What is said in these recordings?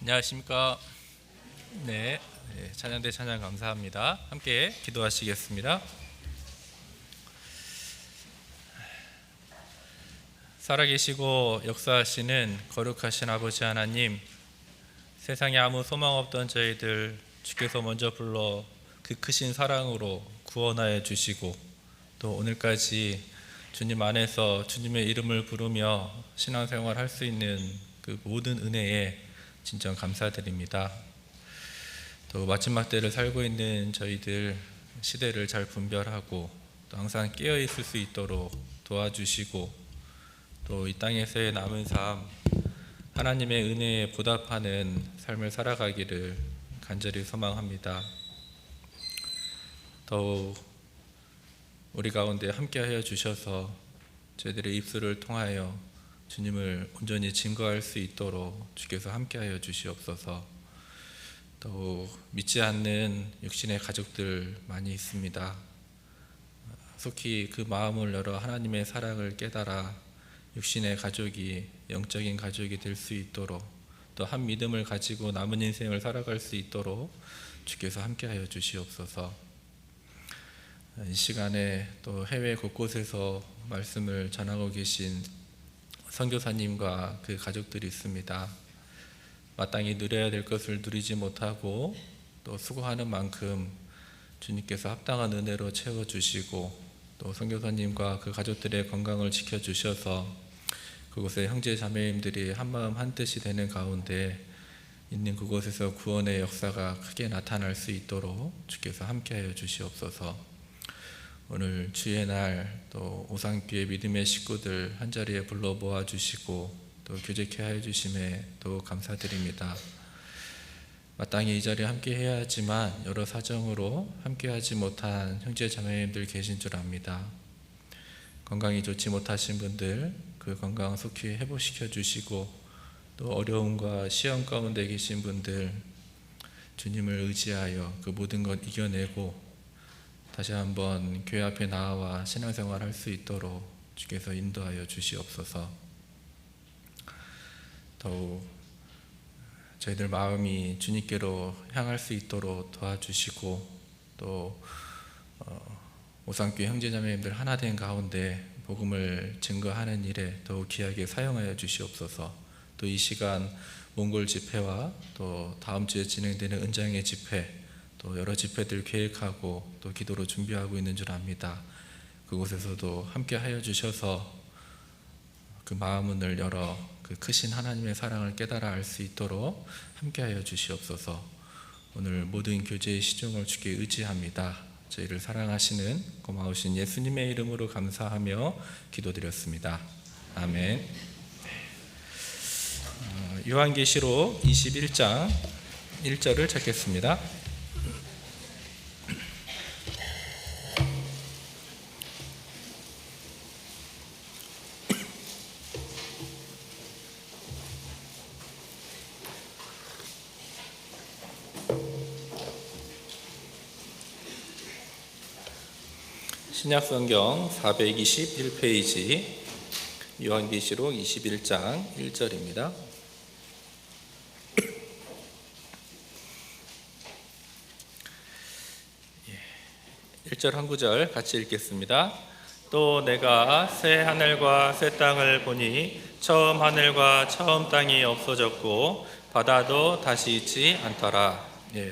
안녕하십니까. 네, 찬양대 찬양 감사합니다. 함께 기도하시겠습니다. 살아계시고 역사하시는 거룩하신 아버지 하나님, 세상에 아무 소망 없던 저희들 주께서 먼저 불러 그 크신 사랑으로 구원하여 주시고, 또 오늘까지 주님 안에서 주님의 이름을 부르며 신앙생활 할 수 있는 그 모든 은혜에 진정 감사드립니다. 또 마지막 때를 살고 있는 저희들 시대를 잘 분별하고 또 항상 깨어 있을 수 있도록 도와주시고, 또 이 땅에서의 남은 삶 하나님의 은혜에 보답하는 삶을 살아가기를 간절히 소망합니다. 더욱 우리 가운데 함께하여 주셔서 저희들의 입술을 통하여 주님을 온전히 증거할 수 있도록 주께서 함께하여 주시옵소서. 또 믿지 않는 육신의 가족들 많이 있습니다. 속히 그 마음을 열어 하나님의 사랑을 깨달아 육신의 가족이 영적인 가족이 될 수 있도록, 또 한 믿음을 가지고 남은 인생을 살아갈 수 있도록 주께서 함께하여 주시옵소서. 이 시간에 또 해외 곳곳에서 말씀을 전하고 계신 선교사님과 그 가족들이 있습니다. 마땅히 누려야 될 것을 누리지 못하고 또 수고하는 만큼 주님께서 합당한 은혜로 채워주시고, 또 선교사님과 그 가족들의 건강을 지켜주셔서 그곳의 형제 자매님들이 한마음 한뜻이 되는 가운데 있는 그곳에서 구원의 역사가 크게 나타날 수 있도록 주께서 함께하여 주시옵소서. 오늘 주의 날 또 오산교회 믿음의 식구들 한자리에 불러 모아주시고 또 교제케 하여 주심에 또 감사드립니다. 마땅히 이 자리에 함께 해야 하지만 여러 사정으로 함께 하지 못한 형제 자매님들 계신 줄 압니다. 건강이 좋지 못하신 분들 그 건강 속히 회복시켜 주시고, 또 어려움과 시험 가운데 계신 분들 주님을 의지하여 그 모든 것 이겨내고 다시 한번 교회 앞에 나와 신앙생활 할 수 있도록 주께서 인도하여 주시옵소서. 더욱 저희들 마음이 주님께로 향할 수 있도록 도와주시고, 또 오산교회 형제자매님들 하나 된 가운데 복음을 증거하는 일에 더욱 귀하게 사용하여 주시옵소서. 또 이 시간 몽골 집회와 또 다음 주에 진행되는 은장의 집회, 또 여러 집회들 계획하고 또 기도로 준비하고 있는 줄 압니다. 그곳에서도 함께 하여 주셔서 그 마음문을 열어 그 크신 하나님의 사랑을 깨달아 알 수 있도록 함께 하여 주시옵소서. 오늘 모든 교제의 시종을 주께 의지합니다. 저희를 사랑하시는 고마우신 예수님의 이름으로 감사하며 기도드렸습니다. 아멘. 요한계시록 21장 1절을 찾겠습니다. 신약성경 421페이지 요한계시록 21장 1절입니다. 1절 한 구절 같이 읽겠습니다. 또 내가 새 하늘과 새 땅을 보니 처음 하늘과 처음 땅이 없어졌고 바다도 다시 있지 않더라.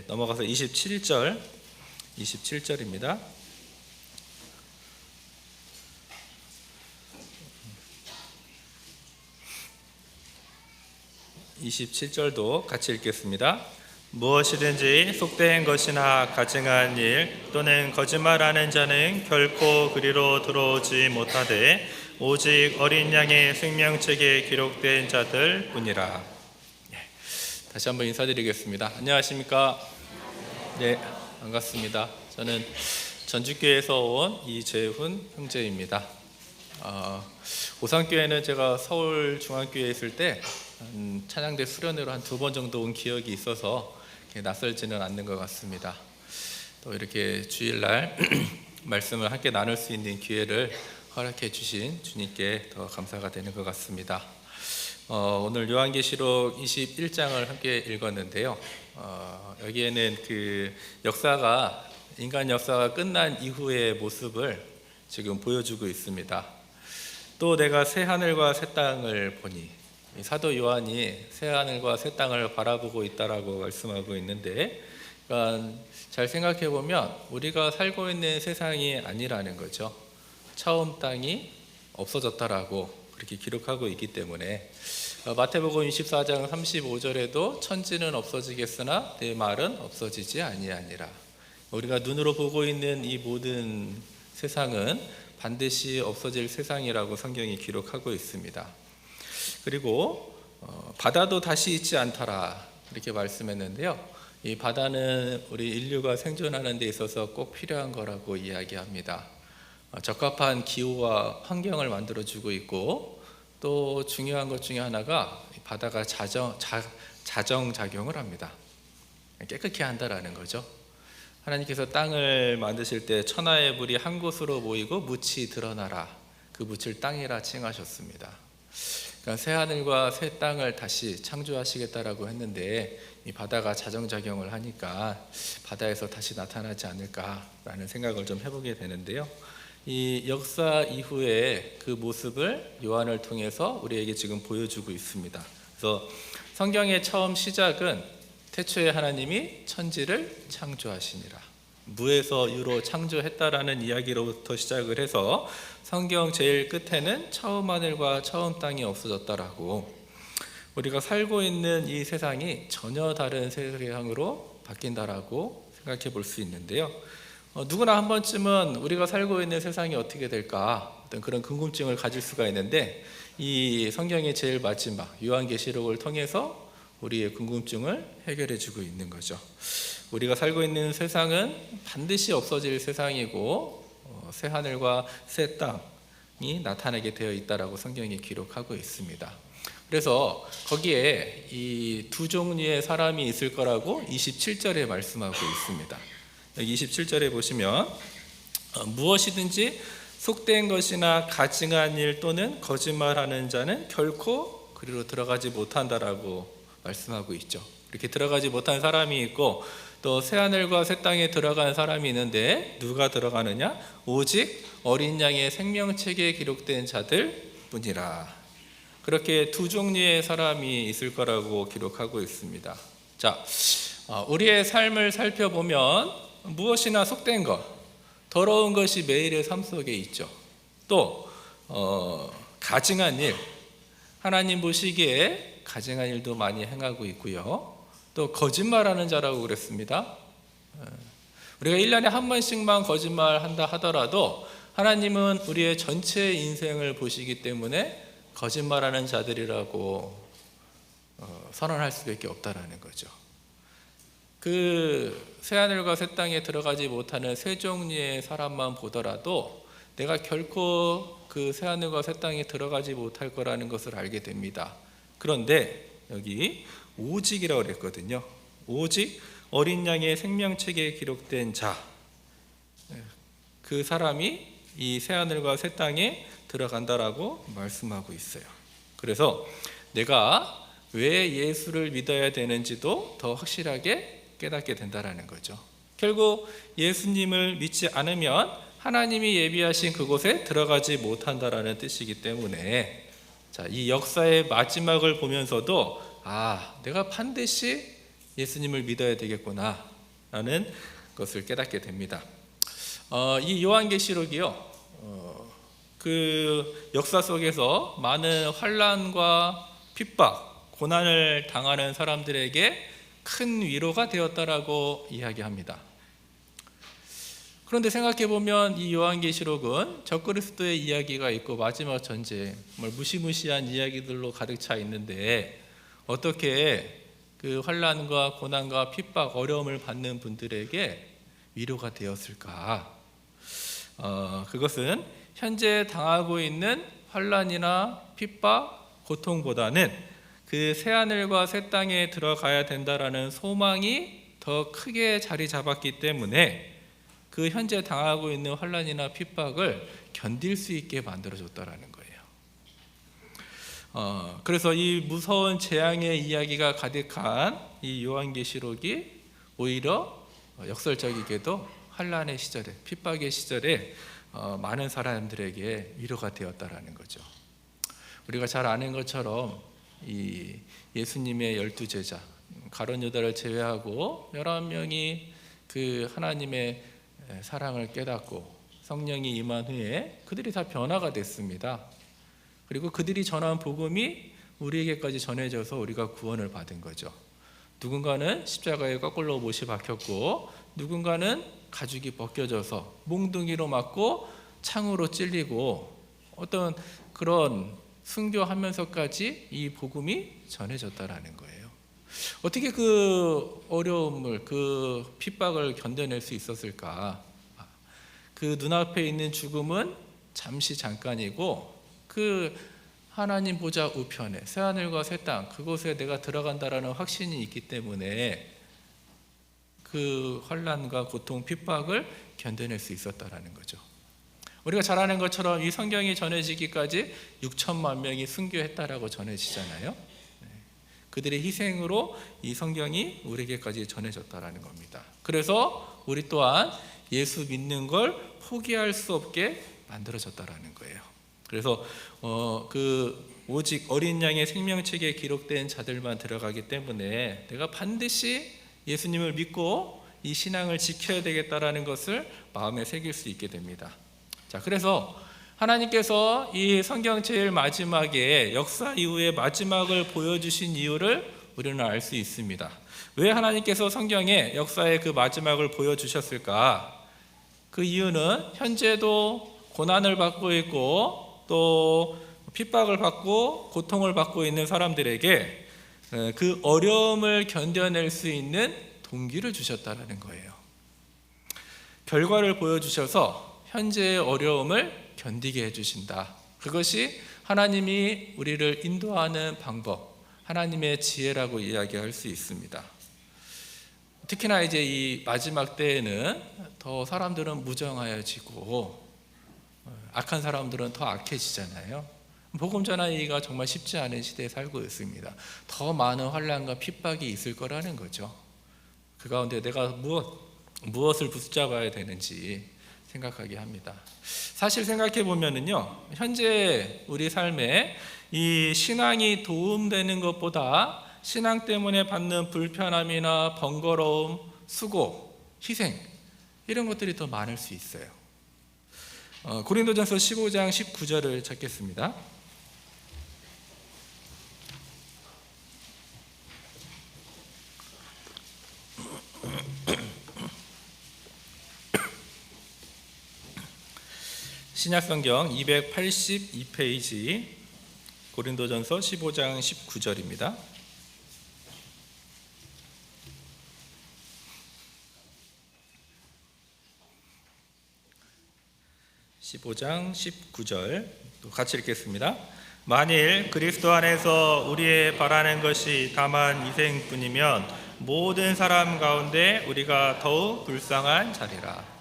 넘어가서 27절입니다. 27절도 같이 읽겠습니다. 무엇이든지 속된 것이나 가증한 일 또는 거짓말하는 자는 결코 그리로 들어오지 못하되 오직 어린 양의 생명책에 기록된 자들 뿐이라. 다시 한번 인사드리겠습니다. 안녕하십니까? 네, 반갑습니다. 저는 전주교회에서 온 이재훈 형제입니다. 오산교회는 제가 서울중앙교회에 있을 때 찬양대 수련회로 한 2번 정도 온 기억이 있어서 낯설지는 않는 것 같습니다. 또 이렇게 주일날 말씀을 함께 나눌 수 있는 기회를 허락해 주신 주님께 더 감사가 되는 것 같습니다. 오늘 요한계시록 21장을 함께 읽었는데요. 여기에는 인간 역사가 끝난 이후의 모습을 지금 보여주고 있습니다. 또 내가 새 하늘과 새 땅을 보니, 사도 요한이 새 하늘과 새 땅을 바라보고 있다라고 말씀하고 있는데, 그러니까 잘 생각해 보면 우리가 살고 있는 세상이 아니라는 거죠. 처음 땅이 없어졌다라고 그렇게 기록하고 있기 때문에 마태복음 24장 35절에도 천지는 없어지겠으나 내 말은 없어지지 아니하니라. 우리가 눈으로 보고 있는 이 모든 세상은 반드시 없어질 세상이라고 성경이 기록하고 있습니다. 그리고 바다도 다시 있지 않더라 이렇게 말씀했는데요. 이 바다는 우리 인류가 생존하는 데 있어서 꼭 필요한 거라고 이야기합니다. 적합한 기후와 환경을 만들어주고 있고, 또 중요한 것 중에 하나가 바다가 자정작용을 합니다. 깨끗게 한다라는 거죠. 하나님께서 땅을 만드실 때 천하의 물이 한 곳으로 모이고 묻이 드러나라, 그 묻을 땅이라 칭하셨습니다. 그러니까 새 하늘과 새 땅을 다시 창조하시겠다라고 했는데, 이 바다가 자정작용을 하니까 바다에서 다시 나타나지 않을까라는 생각을 좀 해보게 되는데요. 이 역사 이후의 그 모습을 요한을 통해서 우리에게 지금 보여주고 있습니다. 그래서 성경의 처음 시작은 태초에 하나님이 천지를 창조하시니라, 무에서 유로 창조했다라는 이야기로부터 시작을 해서 성경 제일 끝에는 처음 하늘과 처음 땅이 없어졌다라고, 우리가 살고 있는 이 세상이 전혀 다른 세상으로 바뀐다라고 생각해 볼 수 있는데요. 누구나 한 번쯤은 우리가 살고 있는 세상이 어떻게 될까, 어떤 그런 궁금증을 가질 수가 있는데, 이 성경의 제일 마지막 요한계시록을 통해서 우리의 궁금증을 해결해 주고 있는 거죠. 우리가 살고 있는 세상은 반드시 없어질 세상이고, 새 하늘과 새 땅이 나타나게 되어 있다라고 성경이 기록하고 있습니다. 그래서 거기에 이 두 종류의 사람이 있을 거라고 27절에 말씀하고 있습니다. 여기 27절에 보시면 무엇이든지 속된 것이나 가증한 일 또는 거짓말하는 자는 결코 그리로 들어가지 못한다라고 말씀하고 있죠. 이렇게 들어가지 못한 사람이 있고, 또 새하늘과 새 땅에 들어간 사람이 있는데 누가 들어가느냐? 오직 어린 양의 생명책에 기록된 자들 뿐이라. 그렇게 두 종류의 사람이 있을 거라고 기록하고 있습니다. 자, 우리의 삶을 살펴보면 무엇이나 속된 것, 더러운 것이 매일의 삶 속에 있죠. 또 가증한 일, 하나님 보시기에 가증한 일도 많이 행하고 있고요. 또 거짓말하는 자라고 그랬습니다. 우리가 1년에 한 번씩만 거짓말한다 하더라도 하나님은 우리의 전체 인생을 보시기 때문에 거짓말하는 자들이라고 선언할 수밖에 없다라는 거죠. 그 새하늘과 새 땅에 들어가지 못하는 세 종류의 사람만 보더라도 내가 결코 그 새하늘과 새 땅에 들어가지 못할 거라는 것을 알게 됩니다. 그런데 여기 오직이라고 그랬거든요. 오직 어린 양의 생명책에 기록된 자, 그 사람이 이 새하늘과 새 땅에 들어간다라고 말씀하고 있어요. 그래서 내가 왜 예수를 믿어야 되는지도 더 확실하게 깨닫게 된다라는 거죠. 결국 예수님을 믿지 않으면 하나님이 예비하신 그곳에 들어가지 못한다라는 뜻이기 때문에, 자, 이 역사의 마지막을 보면서도 내가 반드시 예수님을 믿어야 되겠구나 라는 것을 깨닫게 됩니다. 이 요한계시록이요, 그 역사 속에서 많은 환난과 핍박, 고난을 당하는 사람들에게 큰 위로가 되었다라고 이야기합니다. 그런데 생각해보면 이 요한계시록은 적그리스도의 이야기가 있고 마지막 전쟁, 무시무시한 이야기들로 가득 차 있는데, 어떻게 그 환난과 고난과 핍박, 어려움을 받는 분들에게 위로가 되었을까? 그것은 현재 당하고 있는 환난이나 핍박, 고통보다는 그 새하늘과 새 땅에 들어가야 된다라는 소망이 더 크게 자리 잡았기 때문에 그 현재 당하고 있는 환난이나 핍박을 견딜 수 있게 만들어줬다라는 거예요. 그래서 이 무서운 재앙의 이야기가 가득한 이 요한계시록이 오히려 역설적이게도 환난의 시절에, 핍박의 시절에 많은 사람들에게 위로가 되었다라는 거죠. 우리가 잘 아는 것처럼 이 예수님의 12제자 가룟 유다를 제외하고 11명이 그 하나님의 사랑을 깨닫고 성령이 임한 후에 그들이 다 변화가 됐습니다. 그리고 그들이 전한 복음이 우리에게까지 전해져서 우리가 구원을 받은 거죠. 누군가는 십자가에 거꾸로 못이 박혔고, 누군가는 가죽이 벗겨져서 몽둥이로 맞고 창으로 찔리고, 어떤 그런 순교하면서까지 이 복음이 전해졌다라는 거예요. 어떻게 그 어려움을, 그 핍박을 견뎌낼 수 있었을까? 그 눈앞에 있는 죽음은 잠시 잠깐이고, 그 하나님 보좌 우편에 새하늘과 새 땅, 그곳에 내가 들어간다라는 확신이 있기 때문에 그 환난과 고통, 핍박을 견뎌낼 수 있었다라는 거죠. 우리가 잘 아는 것처럼 이 성경이 전해지기까지 6천만 명이 순교했다라고 전해지잖아요. 그들의 희생으로 이 성경이 우리에게까지 전해졌다라는 겁니다. 그래서 우리 또한 예수 믿는 걸 포기할 수 없게 만들어졌다라는 거예요. 그래서 오직 어린 양의 생명책에 기록된 자들만 들어가기 때문에 내가 반드시 예수님을 믿고 이 신앙을 지켜야 되겠다라는 것을 마음에 새길 수 있게 됩니다. 자, 그래서 하나님께서 이 성경 제일 마지막에 역사 이후의 마지막을 보여주신 이유를 우리는 알 수 있습니다. 왜 하나님께서 성경에 역사의 그 마지막을 보여주셨을까? 그 이유는 현재도 고난을 받고 있고 또 핍박을 받고 고통을 받고 있는 사람들에게 그 어려움을 견뎌낼 수 있는 동기를 주셨다는 거예요. 결과를 보여주셔서 현재의 어려움을 견디게 해주신다. 그것이 하나님이 우리를 인도하는 방법, 하나님의 지혜라고 이야기할 수 있습니다. 특히나 이제 이 마지막 때에는 더 사람들은 무정하여지고 악한 사람들은 더 악해지잖아요. 복음 전하기가 정말 쉽지 않은 시대에 살고 있습니다. 더 많은 환난과 핍박이 있을 거라는 거죠. 그 가운데 내가 무엇을 붙잡아야 되는지 생각하게 합니다. 사실 생각해 보면은요, 현재 우리 삶에 이 신앙이 도움되는 것보다 신앙 때문에 받는 불편함이나 번거로움, 수고, 희생, 이런 것들이 더 많을 수 있어요. 고린도전서 15장 19절을 찾겠습니다. 신약성경 282페이지 고린도전서 15장 19절입니다. 15장 19절 같이 읽겠습니다. 만일 그리스도 안에서 우리의 바라는 것이 다만 희생뿐이면 모든 사람 가운데 우리가 더욱 불쌍한 자리라.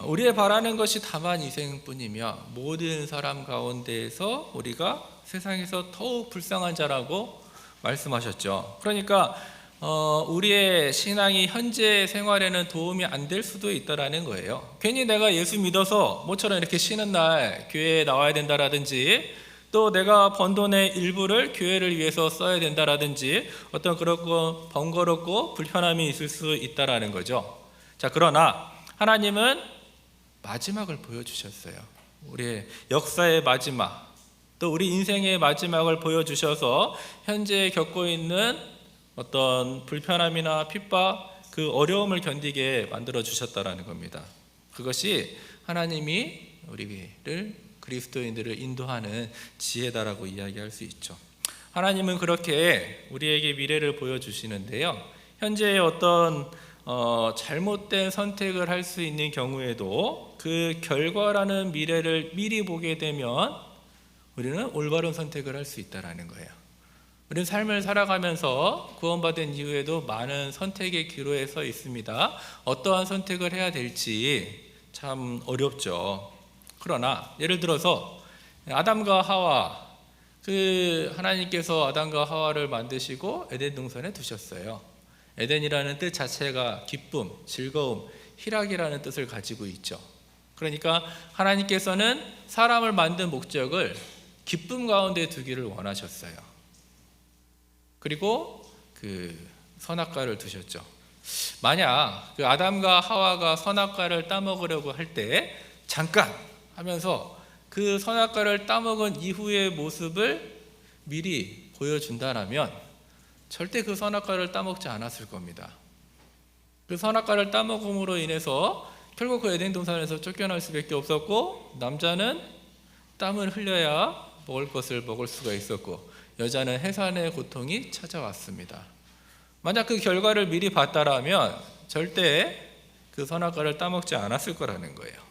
우리의 바라는 것이 다만 희생뿐이며 모든 사람 가운데에서 우리가 세상에서 더욱 불쌍한 자라고 말씀하셨죠. 그러니까 우리의 신앙이 현재 생활에는 도움이 안 될 수도 있다라는 거예요. 괜히 내가 예수 믿어서 모처럼 이렇게 쉬는 날 교회에 나와야 된다라든지, 또 내가 번 돈의 일부를 교회를 위해서 써야 된다라든지, 어떤 그렇고 번거롭고 불편함이 있을 수 있다라는 거죠. 자, 그러나 하나님은 마지막을 보여주셨어요. 우리의 역사의 마지막, 또 우리 인생의 마지막을 보여주셔서 현재 겪고 있는 어떤 불편함이나 핍박, 그 어려움을 견디게 만들어 주셨다라는 겁니다. 그것이 하나님이 우리를, 그리스도인들을 인도하는 지혜다라고 이야기할 수 있죠. 하나님은 그렇게 우리에게 미래를 보여주시는데요, 현재의 어떤 잘못된 선택을 할 수 있는 경우에도 그 결과라는 미래를 미리 보게 되면 우리는 올바른 선택을 할 수 있다는 거예요. 우리는 삶을 살아가면서 구원받은 이후에도 많은 선택의 기로에 서 있습니다. 어떠한 선택을 해야 될지 참 어렵죠. 그러나 예를 들어서 아담과 하와, 그 하나님께서 아담과 하와를 만드시고 에덴 동산에 두셨어요. 에덴이라는 뜻 자체가 기쁨, 즐거움, 희락이라는 뜻을 가지고 있죠. 그러니까 하나님께서는 사람을 만든 목적을 기쁨 가운데 두기를 원하셨어요. 그리고 그 선악과를 두셨죠. 만약 그 아담과 하와가 선악과를 따먹으려고 할 때 잠깐 하면서 그 선악과를 따먹은 이후의 모습을 미리 보여준다면 절대 그 선악과를 따먹지 않았을 겁니다. 그 선악과를 따먹음으로 인해서 결국 그 에덴 동산에서 쫓겨날 수밖에 없었고, 남자는 땀을 흘려야 먹을 것을 먹을 수가 있었고, 여자는 해산의 고통이 찾아왔습니다. 만약 그 결과를 미리 봤다라면 절대 그 선악과를 따먹지 않았을 거라는 거예요.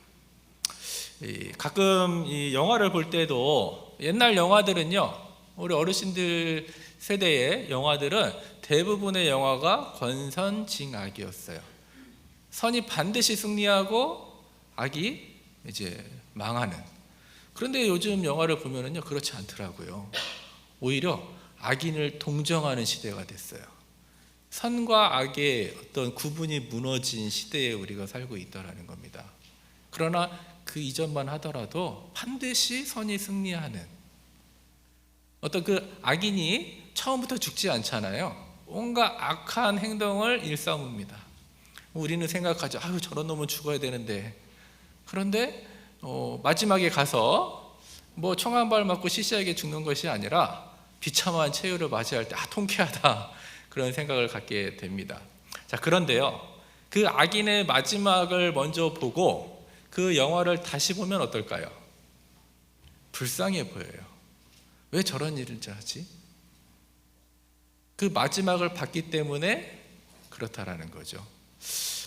가끔 이 영화를 볼 때도 옛날 영화들은요, 우리 어르신들 세대의 영화들은 대부분의 영화가 권선징악이었어요. 선이 반드시 승리하고 악이 이제 망하는. 그런데 요즘 영화를 보면은요, 그렇지 않더라고요. 오히려 악인을 동정하는 시대가 됐어요. 선과 악의 어떤 구분이 무너진 시대에 우리가 살고 있다라는 겁니다. 그러나 그 이전만 하더라도 반드시 선이 승리하는, 어떤 그 악인이 처음부터 죽지 않잖아요. 온갖 악한 행동을 일삼습니다. 우리는 생각하죠. 아유, 저런 놈은 죽어야 되는데. 그런데 마지막에 가서 뭐 총 한 발 맞고 시시하게 죽는 것이 아니라 비참한 최후를 맞이할 때 통쾌하다, 그런 생각을 갖게 됩니다. 자, 그런데요, 그 악인의 마지막을 먼저 보고 그 영화를 다시 보면 어떨까요? 불쌍해 보여요. 왜 저런 일을 하지? 그 마지막을 봤기 때문에 그렇다라는 거죠.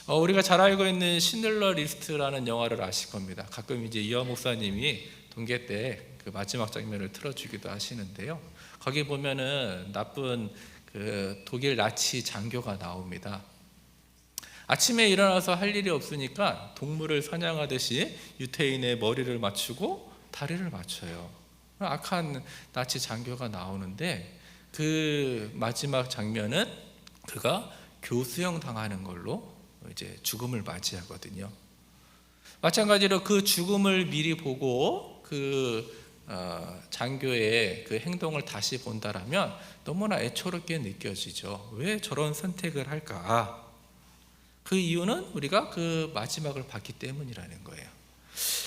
우리가 잘 알고 있는 신들러 리스트라는 영화를 아실 겁니다. 가끔 이제 이화 목사님이 동계 때 그 마지막 장면을 틀어주기도 하시는데요. 거기 보면은 나쁜 그 독일 나치 장교가 나옵니다. 아침에 일어나서 할 일이 없으니까 동물을 사냥하듯이 유태인의 머리를 맞추고 다리를 맞춰요. 악한 나치 장교가 나오는데 그 마지막 장면은 그가 교수형 당하는 걸로 이제 죽음을 맞이하거든요. 마찬가지로 그 죽음을 미리 보고 그 장교의 그 행동을 다시 본다라면 너무나 애처롭게 느껴지죠. 왜 저런 선택을 할까? 그 이유는 우리가 그 마지막을 봤기 때문이라는 거예요.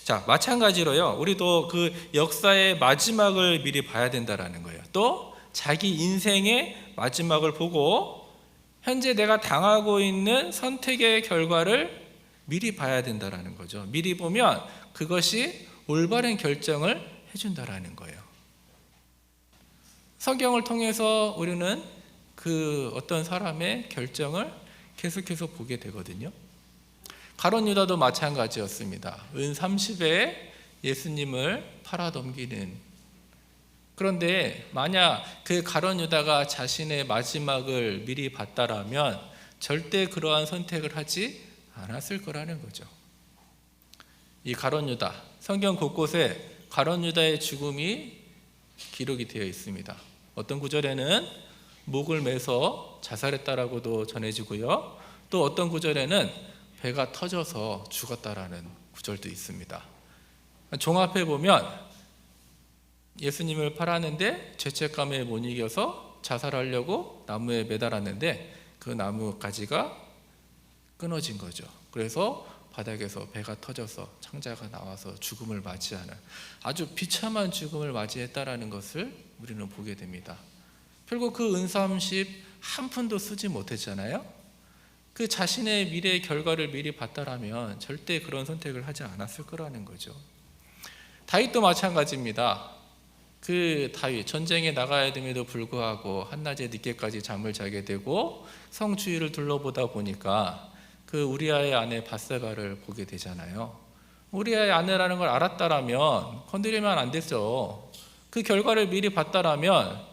자, 마찬가지로요, 우리도 그 역사의 마지막을 미리 봐야 된다라는 거예요. 또 자기 인생의 마지막을 보고 현재 내가 당하고 있는 선택의 결과를 미리 봐야 된다라는 거죠. 미리 보면 그것이 올바른 결정을 해준다라는 거예요. 성경을 통해서 우리는 그 어떤 사람의 결정을 계속해서 보게 되거든요. 가룟 유다도 마찬가지였습니다. 은 30에 예수님을 팔아넘기는. 그런데 만약 그 가룟 유다가 자신의 마지막을 미리 봤다라면 절대 그러한 선택을 하지 않았을 거라는 거죠. 이 가룟 유다, 성경 곳곳에 가룟 유다의 죽음이 기록이 되어 있습니다. 어떤 구절에는 목을 매서 자살했다라고도 전해지고요. 또 어떤 구절에는 배가 터져서 죽었다라는 구절도 있습니다. 종합해 보면 예수님을 팔았는데 죄책감에 못 이겨서 자살하려고 나무에 매달았는데 그 나무 가지가 끊어진 거죠. 그래서 바닥에서 배가 터져서 창자가 나와서 죽음을 맞이하는 아주 비참한 죽음을 맞이했다라는 것을 우리는 보게 됩니다. 결국 그 은삼십 한 푼도 쓰지 못했잖아요. 그 자신의 미래의 결과를 미리 봤다라면 절대 그런 선택을 하지 않았을 거라는 거죠. 다윗도 마찬가지입니다. 그 다윗, 전쟁에 나가야 됨에도 불구하고 한낮에 늦게까지 잠을 자게 되고 성 주위를 둘러보다 보니까 그 우리아의 아내 밧세바를 보게 되잖아요. 우리아의 아내라는 걸 알았다라면 건드리면 안 됐죠. 그 결과를 미리 봤다라면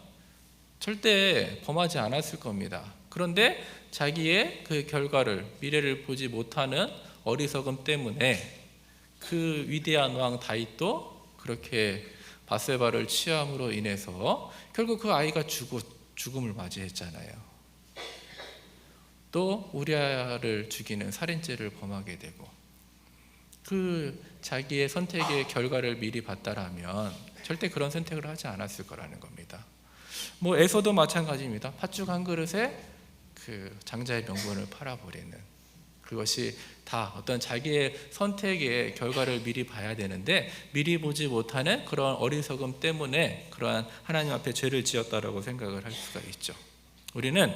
절대 범하지 않았을 겁니다. 그런데 자기의 그 결과를, 미래를 보지 못하는 어리석음 때문에 그 위대한 왕 다윗도 그렇게 밧세바를 취함으로 인해서 결국 그 아이가 죽음을 맞이했잖아요. 또 우리아를 죽이는 살인죄를 범하게 되고, 그 자기의 선택의 결과를 미리 봤다라면 절대 그런 선택을 하지 않았을 거라는 겁니다. 에서도 마찬가지입니다. 팥죽 한 그릇에 그 장자의 명분을 팔아버리는, 그것이 다 어떤 자기의 선택의 결과를 미리 봐야 되는데 미리 보지 못하는 그런 어리석음 때문에 그러한 하나님 앞에 죄를 지었다라고 생각을 할 수가 있죠. 우리는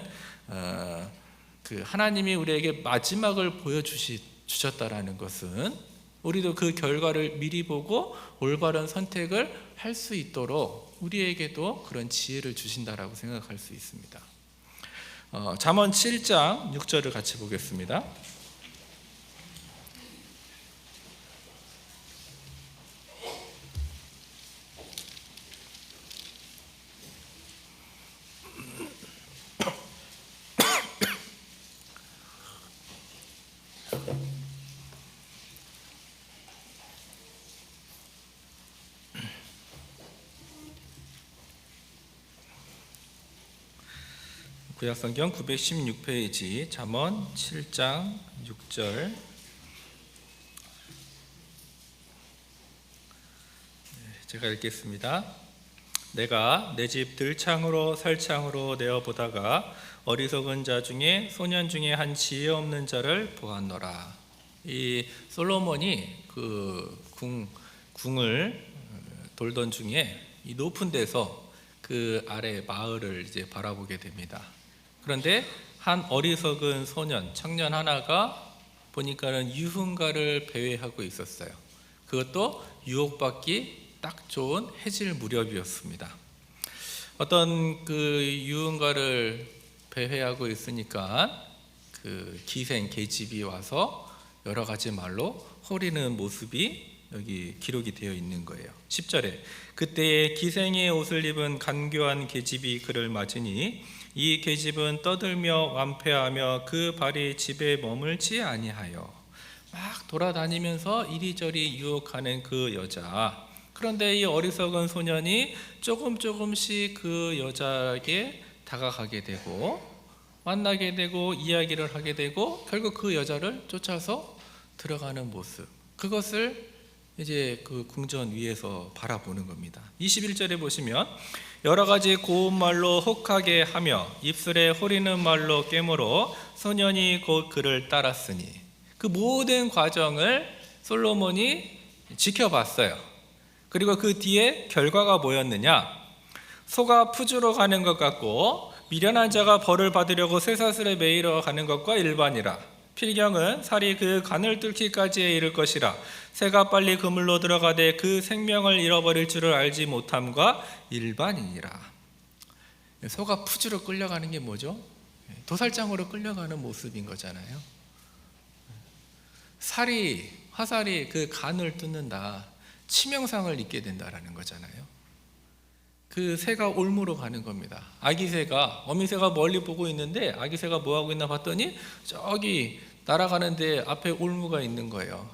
그 하나님이 우리에게 마지막을 보여주셨다라는 것은 우리도 그 결과를 미리 보고 올바른 선택을 할 수 있도록 우리에게도 그런 지혜를 주신다라고 생각할 수 있습니다. 잠언 7장 6절을 같이 보겠습니다. 구약성경 916페이지 잠언 7장 6절. 제가 읽겠습니다. 내가 내 집 들창으로 설창으로 내어보다가 어리석은 자 중에 소년 중에 한 지혜 없는 자를 보았노라. 이 솔로몬이 그 궁을 돌던 중에 이 높은 데서 그 아래 마을을 이제 바라보게 됩니다. 그런데 한 어리석은 소년, 청년 하나가 보니까는 유흥가를 배회하고 있었어요. 그것도 유혹받기 딱 좋은 해질 무렵이었습니다. 어떤 그 유흥가를 배회하고 있으니까 그 기생 계집이 와서 여러 가지 말로 호리는 모습이 여기 기록이 되어 있는 거예요. 10절에 그때에 기생의 옷을 입은 간교한 계집이 그를 맞으니 이 계집은 떠들며 완패하며 그 발이 집에 머물지 아니하여. 막 돌아다니면서 이리저리 유혹하는 그 여자. 그런데 이 어리석은 소년이 조금씩 그 여자에게 다가가게 되고 만나게 되고 이야기를 하게 되고 결국 그 여자를 쫓아서 들어가는 모습, 그것을 이제 그 궁전 위에서 바라보는 겁니다. 21절에 보시면 여러 가지 고운 말로 혹하게 하며 입술에 호리는 말로 깨물어 소년이 곧 그를 따랐으니, 그 모든 과정을 솔로몬이 지켜봤어요. 그리고 그 뒤에 결과가 뭐였느냐? 소가 푸주러 가는 것 같고 미련한 자가 벌을 받으려고 쇠사슬에 매이러 가는 것과 일반이라. 필경은 살이 그 간을 뚫기까지에 이를 것이라. 새가 빨리 그물로 들어가되 그 생명을 잃어버릴 줄을 알지 못함과 일반이니라. 소가 푸주로 끌려가는 게 뭐죠? 도살장으로 끌려가는 모습인 거잖아요. 화살이 그 간을 뚫는다, 치명상을 입게 된다라는 거잖아요. 그 새가 올무로 가는 겁니다. 아기새가, 어미새가 멀리 보고 있는데 아기새가 뭐 하고 있나 봤더니 저기 날아가는데 앞에 올무가 있는 거예요.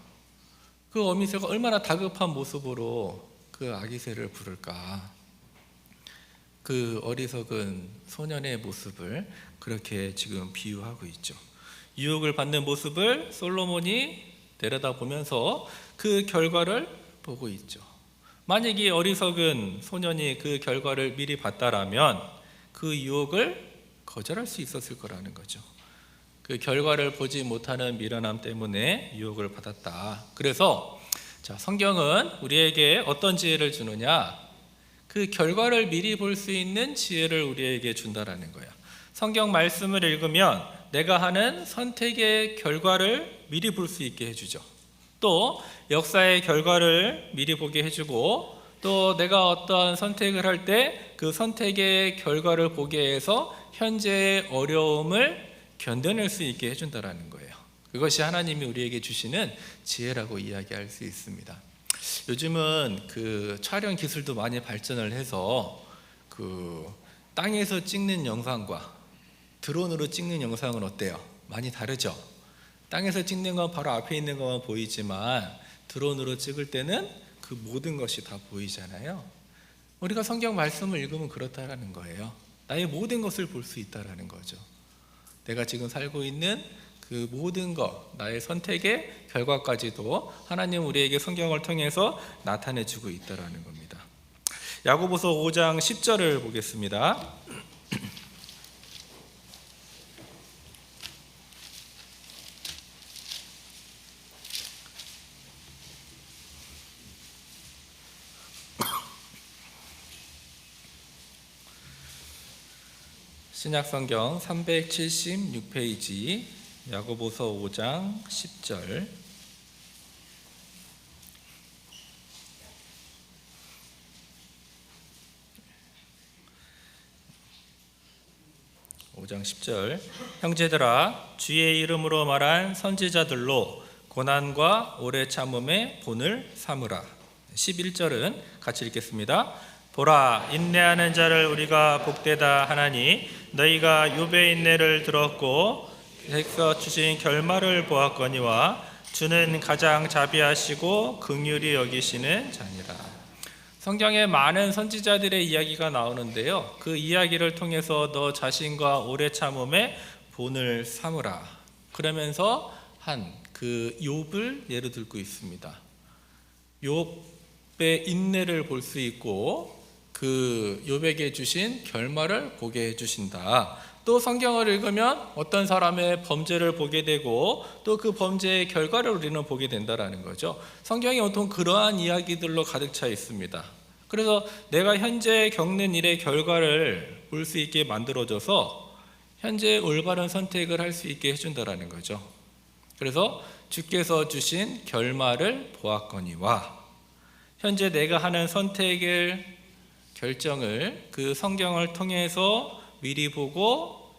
그 어미새가 얼마나 다급한 모습으로 그 아기새를 부를까. 그 어리석은 소년의 모습을 그렇게 지금 비유하고 있죠. 유혹을 받는 모습을 솔로몬이 내려다보면서 그 결과를 보고 있죠. 만약 이 어리석은 소년이 그 결과를 미리 봤다라면 그 유혹을 거절할 수 있었을 거라는 거죠. 그 결과를 보지 못하는 미련함 때문에 유혹을 받았다. 그래서 성경은 우리에게 어떤 지혜를 주느냐? 그 결과를 미리 볼 수 있는 지혜를 우리에게 준다라는 거야. 성경 말씀을 읽으면 내가 하는 선택의 결과를 미리 볼 수 있게 해주죠. 또 역사의 결과를 미리 보게 해주고, 또 내가 어떤 선택을 할 때 그 선택의 결과를 보게 해서 현재의 어려움을 견뎌낼 수 있게 해준다라는 거예요. 그것이 하나님이 우리에게 주시는 지혜라고 이야기할 수 있습니다. 요즘은 그 촬영 기술도 많이 발전을 해서 그 땅에서 찍는 영상과 드론으로 찍는 영상은 어때요? 많이 다르죠? 땅에서 찍는 건 바로 앞에 있는 것만 보이지만 드론으로 찍을 때는 그 모든 것이 다 보이잖아요. 우리가 성경 말씀을 읽으면 그렇다라는 거예요. 나의 모든 것을 볼 수 있다라는 거죠. 내가 지금 살고 있는 그 모든 것, 나의 선택의 결과까지도 하나님 우리에게 성경을 통해서 나타내 주고 있다라는 겁니다. 야고보서 5장 10절을 보겠습니다. 신약성경 376페이지 야고보서 5장 10절. 형제들아, 주의 이름으로 말한 선지자들로 고난과 오래 참음의 본을 삼으라. 11절은 같이 읽겠습니다. 보라, 인내하는 자를 우리가 복되다 하나니 너희가 욥의 인내를 들었고 그에서 주신 결말을 보았거니와 주는 가장 자비하시고 긍휼히 여기시는 자니라. 성경에 많은 선지자들의 이야기가 나오는데요, 그 이야기를 통해서 너 자신과 오래 참음의 본을 삼으라 그러면서 한 그 욥을 예로 들고 있습니다. 욥의 인내를 볼 수 있고 그 욥에게 주신 결말을 보게 해주신다. 또 성경을 읽으면 어떤 사람의 범죄를 보게 되고 또 그 범죄의 결과를 우리는 보게 된다라는 거죠. 성경이 온통 그러한 이야기들로 가득 차 있습니다. 그래서 내가 현재 겪는 일의 결과를 볼 수 있게 만들어줘서 현재 올바른 선택을 할 수 있게 해준다라는 거죠. 그래서 주께서 주신 결말을 보았거니와, 현재 내가 하는 선택을 결정을 그 성경을 통해서 미리 보고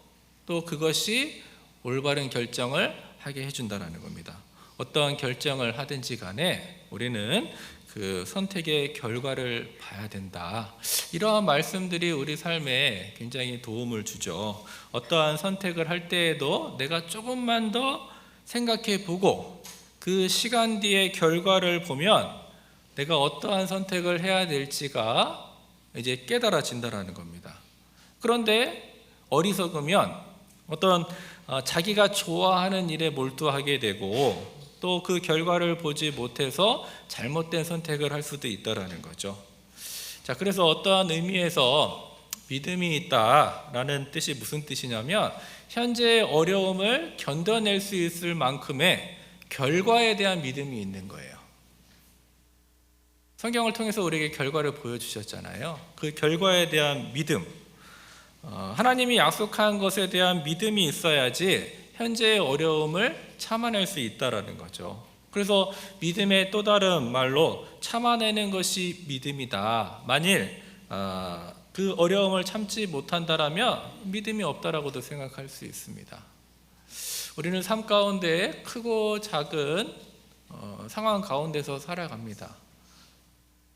또 그것이 올바른 결정을 하게 해준다는 겁니다. 어떠한 결정을 하든지 간에 우리는 그 선택의 결과를 봐야 된다. 이러한 말씀들이 우리 삶에 굉장히 도움을 주죠. 어떠한 선택을 할 때에도 내가 조금만 더 생각해 보고 그 시간 뒤의 결과를 보면 내가 어떠한 선택을 해야 될지가 이제 깨달아진다라는 겁니다. 그런데 어리석으면 어떤 자기가 좋아하는 일에 몰두하게 되고 또 그 결과를 보지 못해서 잘못된 선택을 할 수도 있다라는 거죠. 자, 그래서 어떠한 의미에서 믿음이 있다라는 뜻이 무슨 뜻이냐면 현재의 어려움을 견뎌낼 수 있을 만큼의 결과에 대한 믿음이 있는 거예요. 성경을 통해서 우리에게 결과를 보여주셨잖아요. 그 결과에 대한 믿음, 하나님이 약속한 것에 대한 믿음이 있어야지 현재의 어려움을 참아낼 수 있다라는 거죠. 그래서 믿음의 또 다른 말로 참아내는 것이 믿음이다. 만일 그 어려움을 참지 못한다라면 믿음이 없다라고도 생각할 수 있습니다. 우리는 삶 가운데 크고 작은 상황 가운데서 살아갑니다.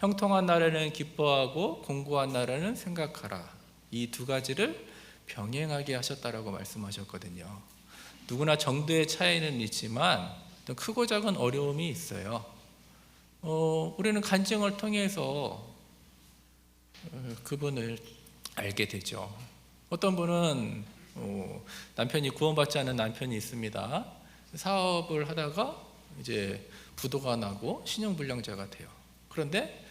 형통한 날에는 기뻐하고 공고한 날에는 생각하라. 이 두 가지를 병행하게 하셨다라고 말씀하셨거든요. 누구나 정도의 차이는 있지만 크고 작은 어려움이 있어요. 우리는 간증을 통해서 그분을 알게 되죠. 어떤 분은 남편이 구원받지 않은 남편이 있습니다. 사업을 하다가 이제 부도가 나고 신용불량자가 돼요. 그런데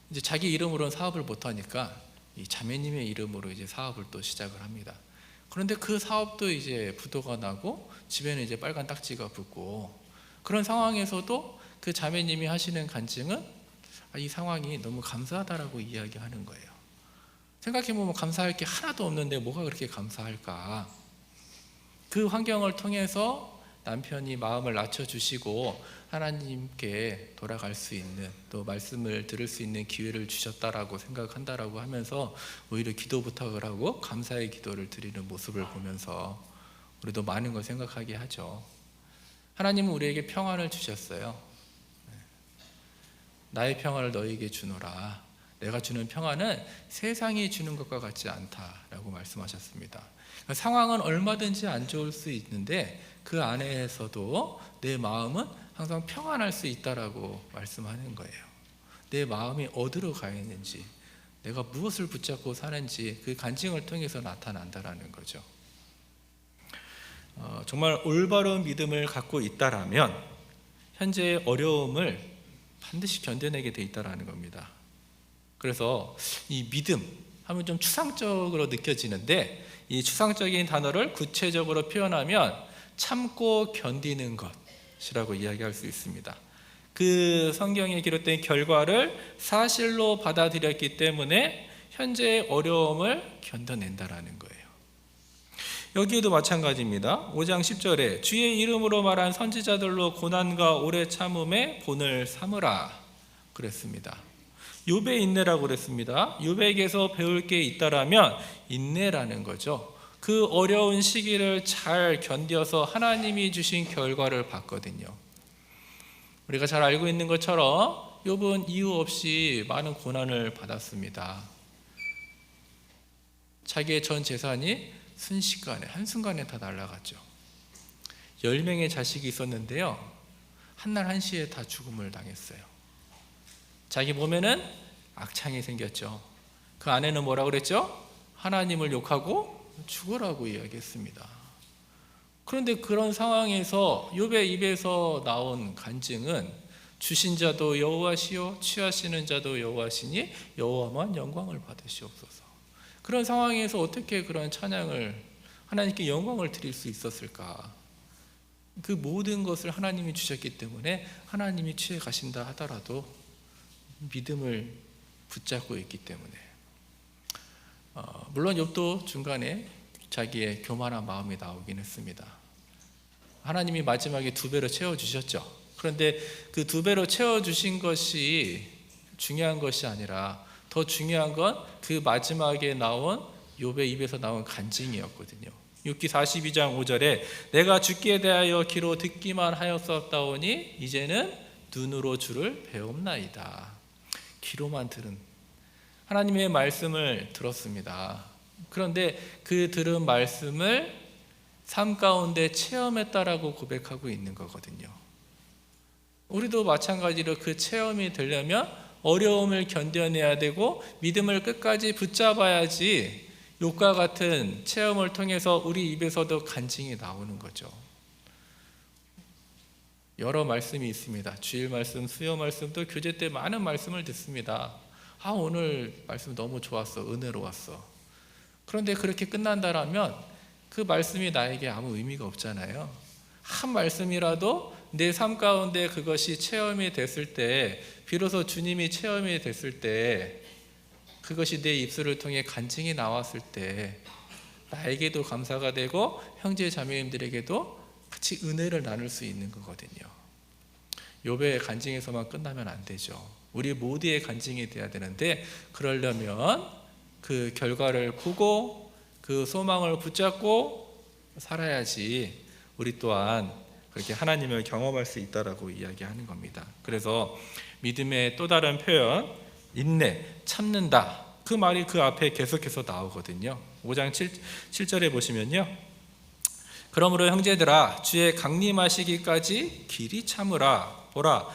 이제 자기 이름으로는 사업을 못하니까 이 자매님의 이름으로 이제 사업을 또 시작을 합니다. 그런데 그 사업도 이제 부도가 나고 집에는 이제 빨간 딱지가 붙고, 그런 상황에서도 그 자매님이 하시는 간증은 이 상황이 너무 감사하다라고 이야기하는 거예요. 생각해보면 감사할 게 하나도 없는데 뭐가 그렇게 감사할까? 그 환경을 통해서 남편이 마음을 낮춰주시고 하나님께 돌아갈 수 있는, 또 말씀을 들을 수 있는 기회를 주셨다라고 생각한다라고 하면서 오히려 기도 부탁을 하고 감사의 기도를 드리는 모습을 보면서 우리도 많은 걸 생각하게 하죠. 하나님은 우리에게 평안을 주셨어요. 나의 평안을 너희에게 주노라. 내가 주는 평안은 세상이 주는 것과 같지 않다라고 말씀하셨습니다. 상황은 얼마든지 안 좋을 수 있는데 그 안에서도 내 마음은 항상 평안할 수 있다라고 말씀하는 거예요. 내 마음이 어디로 가 있는지, 내가 무엇을 붙잡고 사는지 그 간증을 통해서 나타난다라는 거죠. 정말 올바른 믿음을 갖고 있다라면 현재의 어려움을 반드시 견뎌내게 돼 있다라는 겁니다. 그래서 이 믿음 하면 좀 추상적으로 느껴지는데, 이 추상적인 단어를 구체적으로 표현하면 참고 견디는 것이라고 이야기할 수 있습니다. 그 성경에 기록된 결과를 사실로 받아들였기 때문에 현재의 어려움을 견뎌낸다라는 거예요. 여기에도 마찬가지입니다. 5장 10절에 주의 이름으로 말한 선지자들로 고난과 오래 참음에 본을 삼으라 그랬습니다. 욥의 인내라고 그랬습니다. 욥에게서 배울 게 있다라면 인내라는 거죠. 그 어려운 시기를 잘 견뎌서 하나님이 주신 결과를 봤거든요. 우리가 잘 알고 있는 것처럼 욥은 이유 없이 많은 고난을 받았습니다. 자기의 전 재산이 순식간에, 한순간에 다 날아갔죠. 10명의 자식이 있었는데요, 한날 한시에 다 죽음을 당했어요. 자기 몸에는 악창이 생겼죠. 그 아내는 뭐라고 그랬죠? 하나님을 욕하고 죽으라고 이야기했습니다. 그런데 그런 상황에서 욥의 입에서 나온 간증은 주신 자도 여호와시요 취하시는 자도 여호와시니 여호와만 영광을 받으시옵소서. 그런 상황에서 어떻게 그런 찬양을, 하나님께 영광을 드릴 수 있었을까? 그 모든 것을 하나님이 주셨기 때문에 하나님이 취해 가신다 하더라도 믿음을 붙잡고 있기 때문에, 물론 욥도 중간에 자기의 교만한 마음이 나오긴 했습니다. 하나님이 마지막에 2배로 채워주셨죠. 그런데 그 2배로 채워주신 것이 중요한 것이 아니라 더 중요한 건 그 마지막에 나온 욥의 입에서 나온 간증이었거든요. 욥기 42장 5절에 내가 주께 대하여 귀로 듣기만 하였었다오니 이제는 눈으로 주를 배움나이다. 귀로만 들은, 하나님의 말씀을 들었습니다. 그런데 그 들은 말씀을 삶 가운데 체험했다라고 고백하고 있는 거거든요. 우리도 마찬가지로 그 체험이 되려면 어려움을 견뎌내야 되고 믿음을 끝까지 붙잡아야지 욥과 같은 체험을 통해서 우리 입에서도 간증이 나오는 거죠. 여러 말씀이 있습니다. 주일 말씀, 수요 말씀도 교제 때 많은 말씀을 듣습니다. 오늘 말씀 너무 좋았어, 은혜로웠어. 그런데 그렇게 끝난다라면 그 말씀이 나에게 아무 의미가 없잖아요. 한 말씀이라도 내 삶 가운데 그것이 체험이 됐을 때, 비로소 주님이 체험이 됐을 때, 그것이 내 입술을 통해 간증이 나왔을 때 나에게도 감사가 되고 형제 자매님들에게도 같이 은혜를 나눌 수 있는 거거든요. 욥의 간증에서만 끝나면 안 되죠. 우리 모두의 간증이 돼야 되는데, 그러려면 그 결과를 보고 그 소망을 붙잡고 살아야지 우리 또한 그렇게 하나님을 경험할 수 있다라고 이야기하는 겁니다. 그래서 믿음의 또 다른 표현, 인내, 참는다, 그 말이 그 앞에 계속해서 나오거든요. 5장 7절에 보시면요, 그러므로 형제들아 주의 강림하시기까지 길이 참으라. 보라,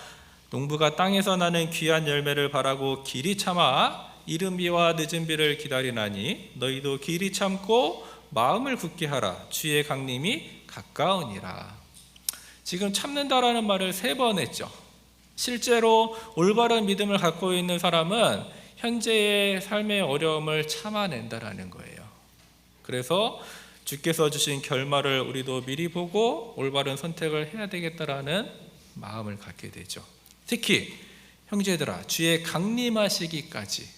농부가 땅에서 나는 귀한 열매를 바라고 길이 참아 이른 비와 늦은 비를 기다리나니 너희도 길이 참고 마음을 굳게 하라. 주의 강림이 가까우니라. 지금 참는다라는 말을 3번 했죠. 실제로 올바른 믿음을 갖고 있는 사람은 현재의 삶의 어려움을 참아낸다라는 거예요. 그래서 주께서 주신 결말을 우리도 미리 보고 올바른 선택을 해야 되겠다라는 마음을 갖게 되죠. 특히 형제들아 주의 강림하시기까지,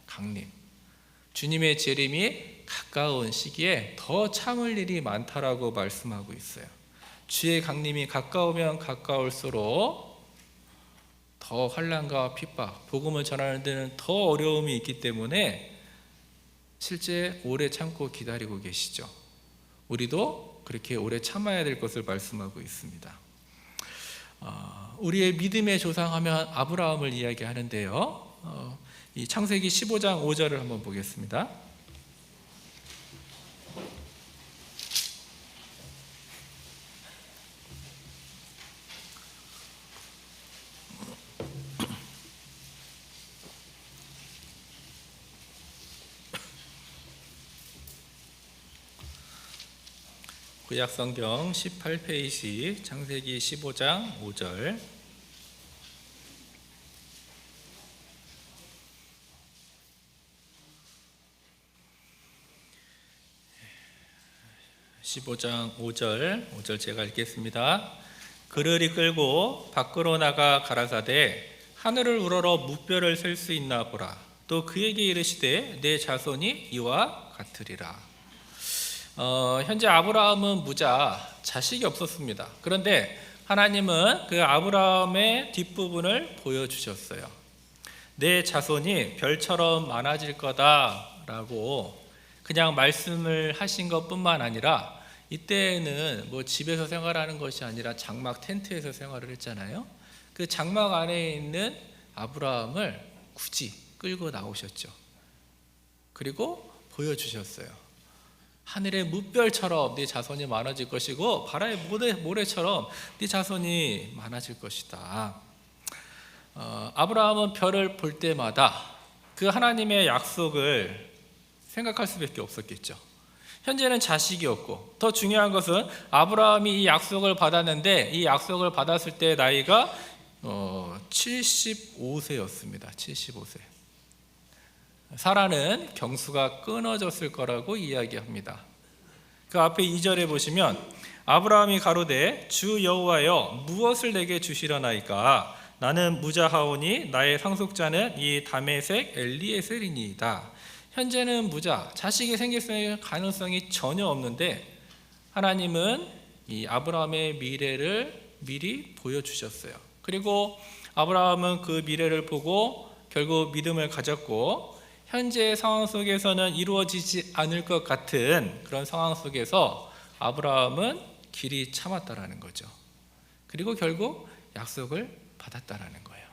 강림, 주님의 재림이 가까운 시기에 더 참을 일이 많다라고 말씀하고 있어요. 주의 강림이 가까우면 가까울수록 더 환난과 핍박, 복음을 전하는 데는 더 어려움이 있기 때문에 실제 오래 참고 기다리고 계시죠. 우리도 그렇게 오래 참아야 될 것을 말씀하고 있습니다. 우리의 믿음의 조상하면 아브라함을 이야기하는데요, 이 창세기 15장 5절을 한번 보겠습니다. 구약성경 18페이지 창세기 15장 5절. (15장 5절) 제가 읽겠습니다. 그를 이끌고 밖으로 나가 가라사대 하늘을 우러러 무뼈를 셀 수 있나 보라. 또 그에게 이르시되 내 자손이 이와 같으리라. 현재 아브라함은 무자, 자식이 없었습니다. 그런데 하나님은 그 아브라함의 뒷부분을 보여주셨어요. 내 자손이 별처럼 많아질 거다라고 그냥 말씀을 하신 것뿐만 아니라, 이때는 뭐 집에서 생활하는 것이 아니라 장막 텐트에서 생활을 했잖아요. 그 장막 안에 있는 아브라함을 굳이 끌고 나오셨죠. 그리고 보여주셨어요. 하늘의 무별처럼 네 자손이 많아질 것이고 바다의 모래처럼 네 자손이 많아질 것이다. 아브라함은 별을 볼 때마다 그 하나님의 약속을 생각할 수밖에 없었겠죠. 현재는 자식이 없고, 더 중요한 것은 아브라함이 이 약속을 받았는데, 이 약속을 받았을 때 나이가 75세였습니다. 75세. 사라는 경수가 끊어졌을 거라고 이야기합니다. 그 앞에 2절에 보시면 아브라함이 가로되 주 여호와여 무엇을 내게 주시려나이까? 나는 무자하오니 나의 상속자는 이 다메섹 엘리에셀이니이다. 현재는 무자, 자식이 생길 가능성이 전혀 없는데 하나님은 이 아브라함의 미래를 미리 보여주셨어요. 그리고 아브라함은 그 미래를 보고 결국 믿음을 가졌고, 현재의 상황 속에서는 이루어지지 않을 것 같은 그런 상황 속에서 아브라함은 길이 참았다라는 거죠. 그리고 결국 약속을 받았다라는 거예요.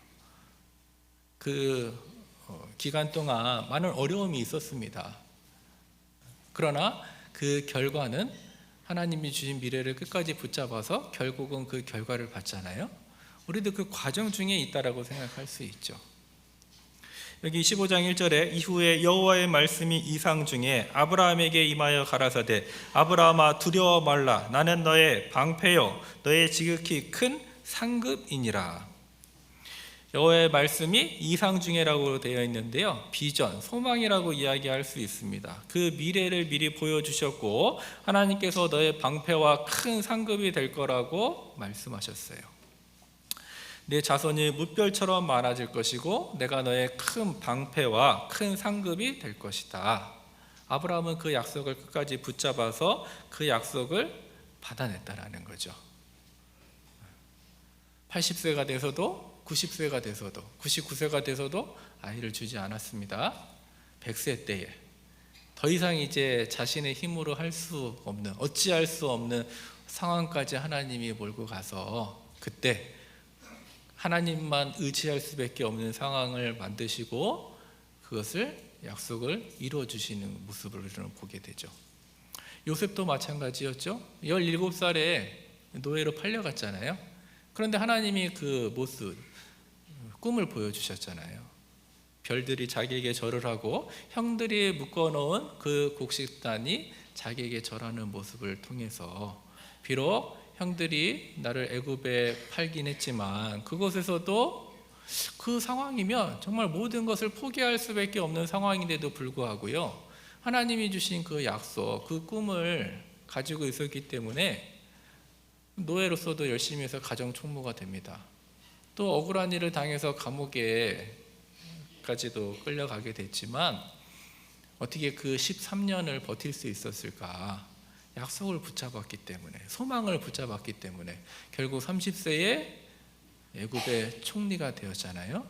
그 기간 동안 많은 어려움이 있었습니다. 그러나 그 결과는 하나님이 주신 미래를 끝까지 붙잡아서 결국은 그 결과를 봤잖아요. 우리도 그 과정 중에 있다라고 생각할 수 있죠. 여기 15장 1절에 이후에 여호와의 말씀이 이상 중에 아브라함에게 임하여 가라사대 아브라함아 두려워 말라. 나는 너의 방패요 너의 지극히 큰 상급이니라. 여호와의 말씀이 이상 중에라고 되어 있는데요, 비전, 소망이라고 이야기할 수 있습니다. 그 미래를 미리 보여주셨고 하나님께서 너의 방패와 큰 상급이 될 거라고 말씀하셨어요. 내 자손이 무별처럼 많아질 것이고 내가 너의 큰 방패와 큰 상급이 될 것이다. 아브라함은 그 약속을 끝까지 붙잡아서 그 약속을 받아냈다라는 거죠. 80세가 돼서도 90세가 돼서도 99세가 돼서도 아이를 주지 않았습니다. 100세 때에 더 이상 이제 자신의 힘으로 할 수 없는, 어찌할 수 없는 상황까지 하나님이 몰고 가서 그때 하나님만 의지할 수밖에 없는 상황을 만드시고 그것을 약속을 이루어 주시는 모습을 우리는 보게 되죠. 요셉도 마찬가지였죠. 17살에 노예로 팔려갔잖아요. 그런데 하나님이 그 모습, 꿈을 보여주셨잖아요. 별들이 자기에게 절을 하고 형들이 묶어놓은 그 곡식단이 자기에게 절하는 모습을 통해서 비록 형들이 나를 애굽에 팔긴 했지만 그곳에서도 그 상황이면 정말 모든 것을 포기할 수밖에 없는 상황인데도 불구하고요, 하나님이 주신 그 약속, 그 꿈을 가지고 있었기 때문에 노예로서도 열심히 해서 가정 총무가 됩니다. 또 억울한 일을 당해서 감옥에까지도 끌려가게 됐지만 어떻게 그 13년을 버틸 수 있었을까? 약속을 붙잡았기 때문에, 소망을 붙잡았기 때문에 결국 30세에 애굽의 총리가 되었잖아요.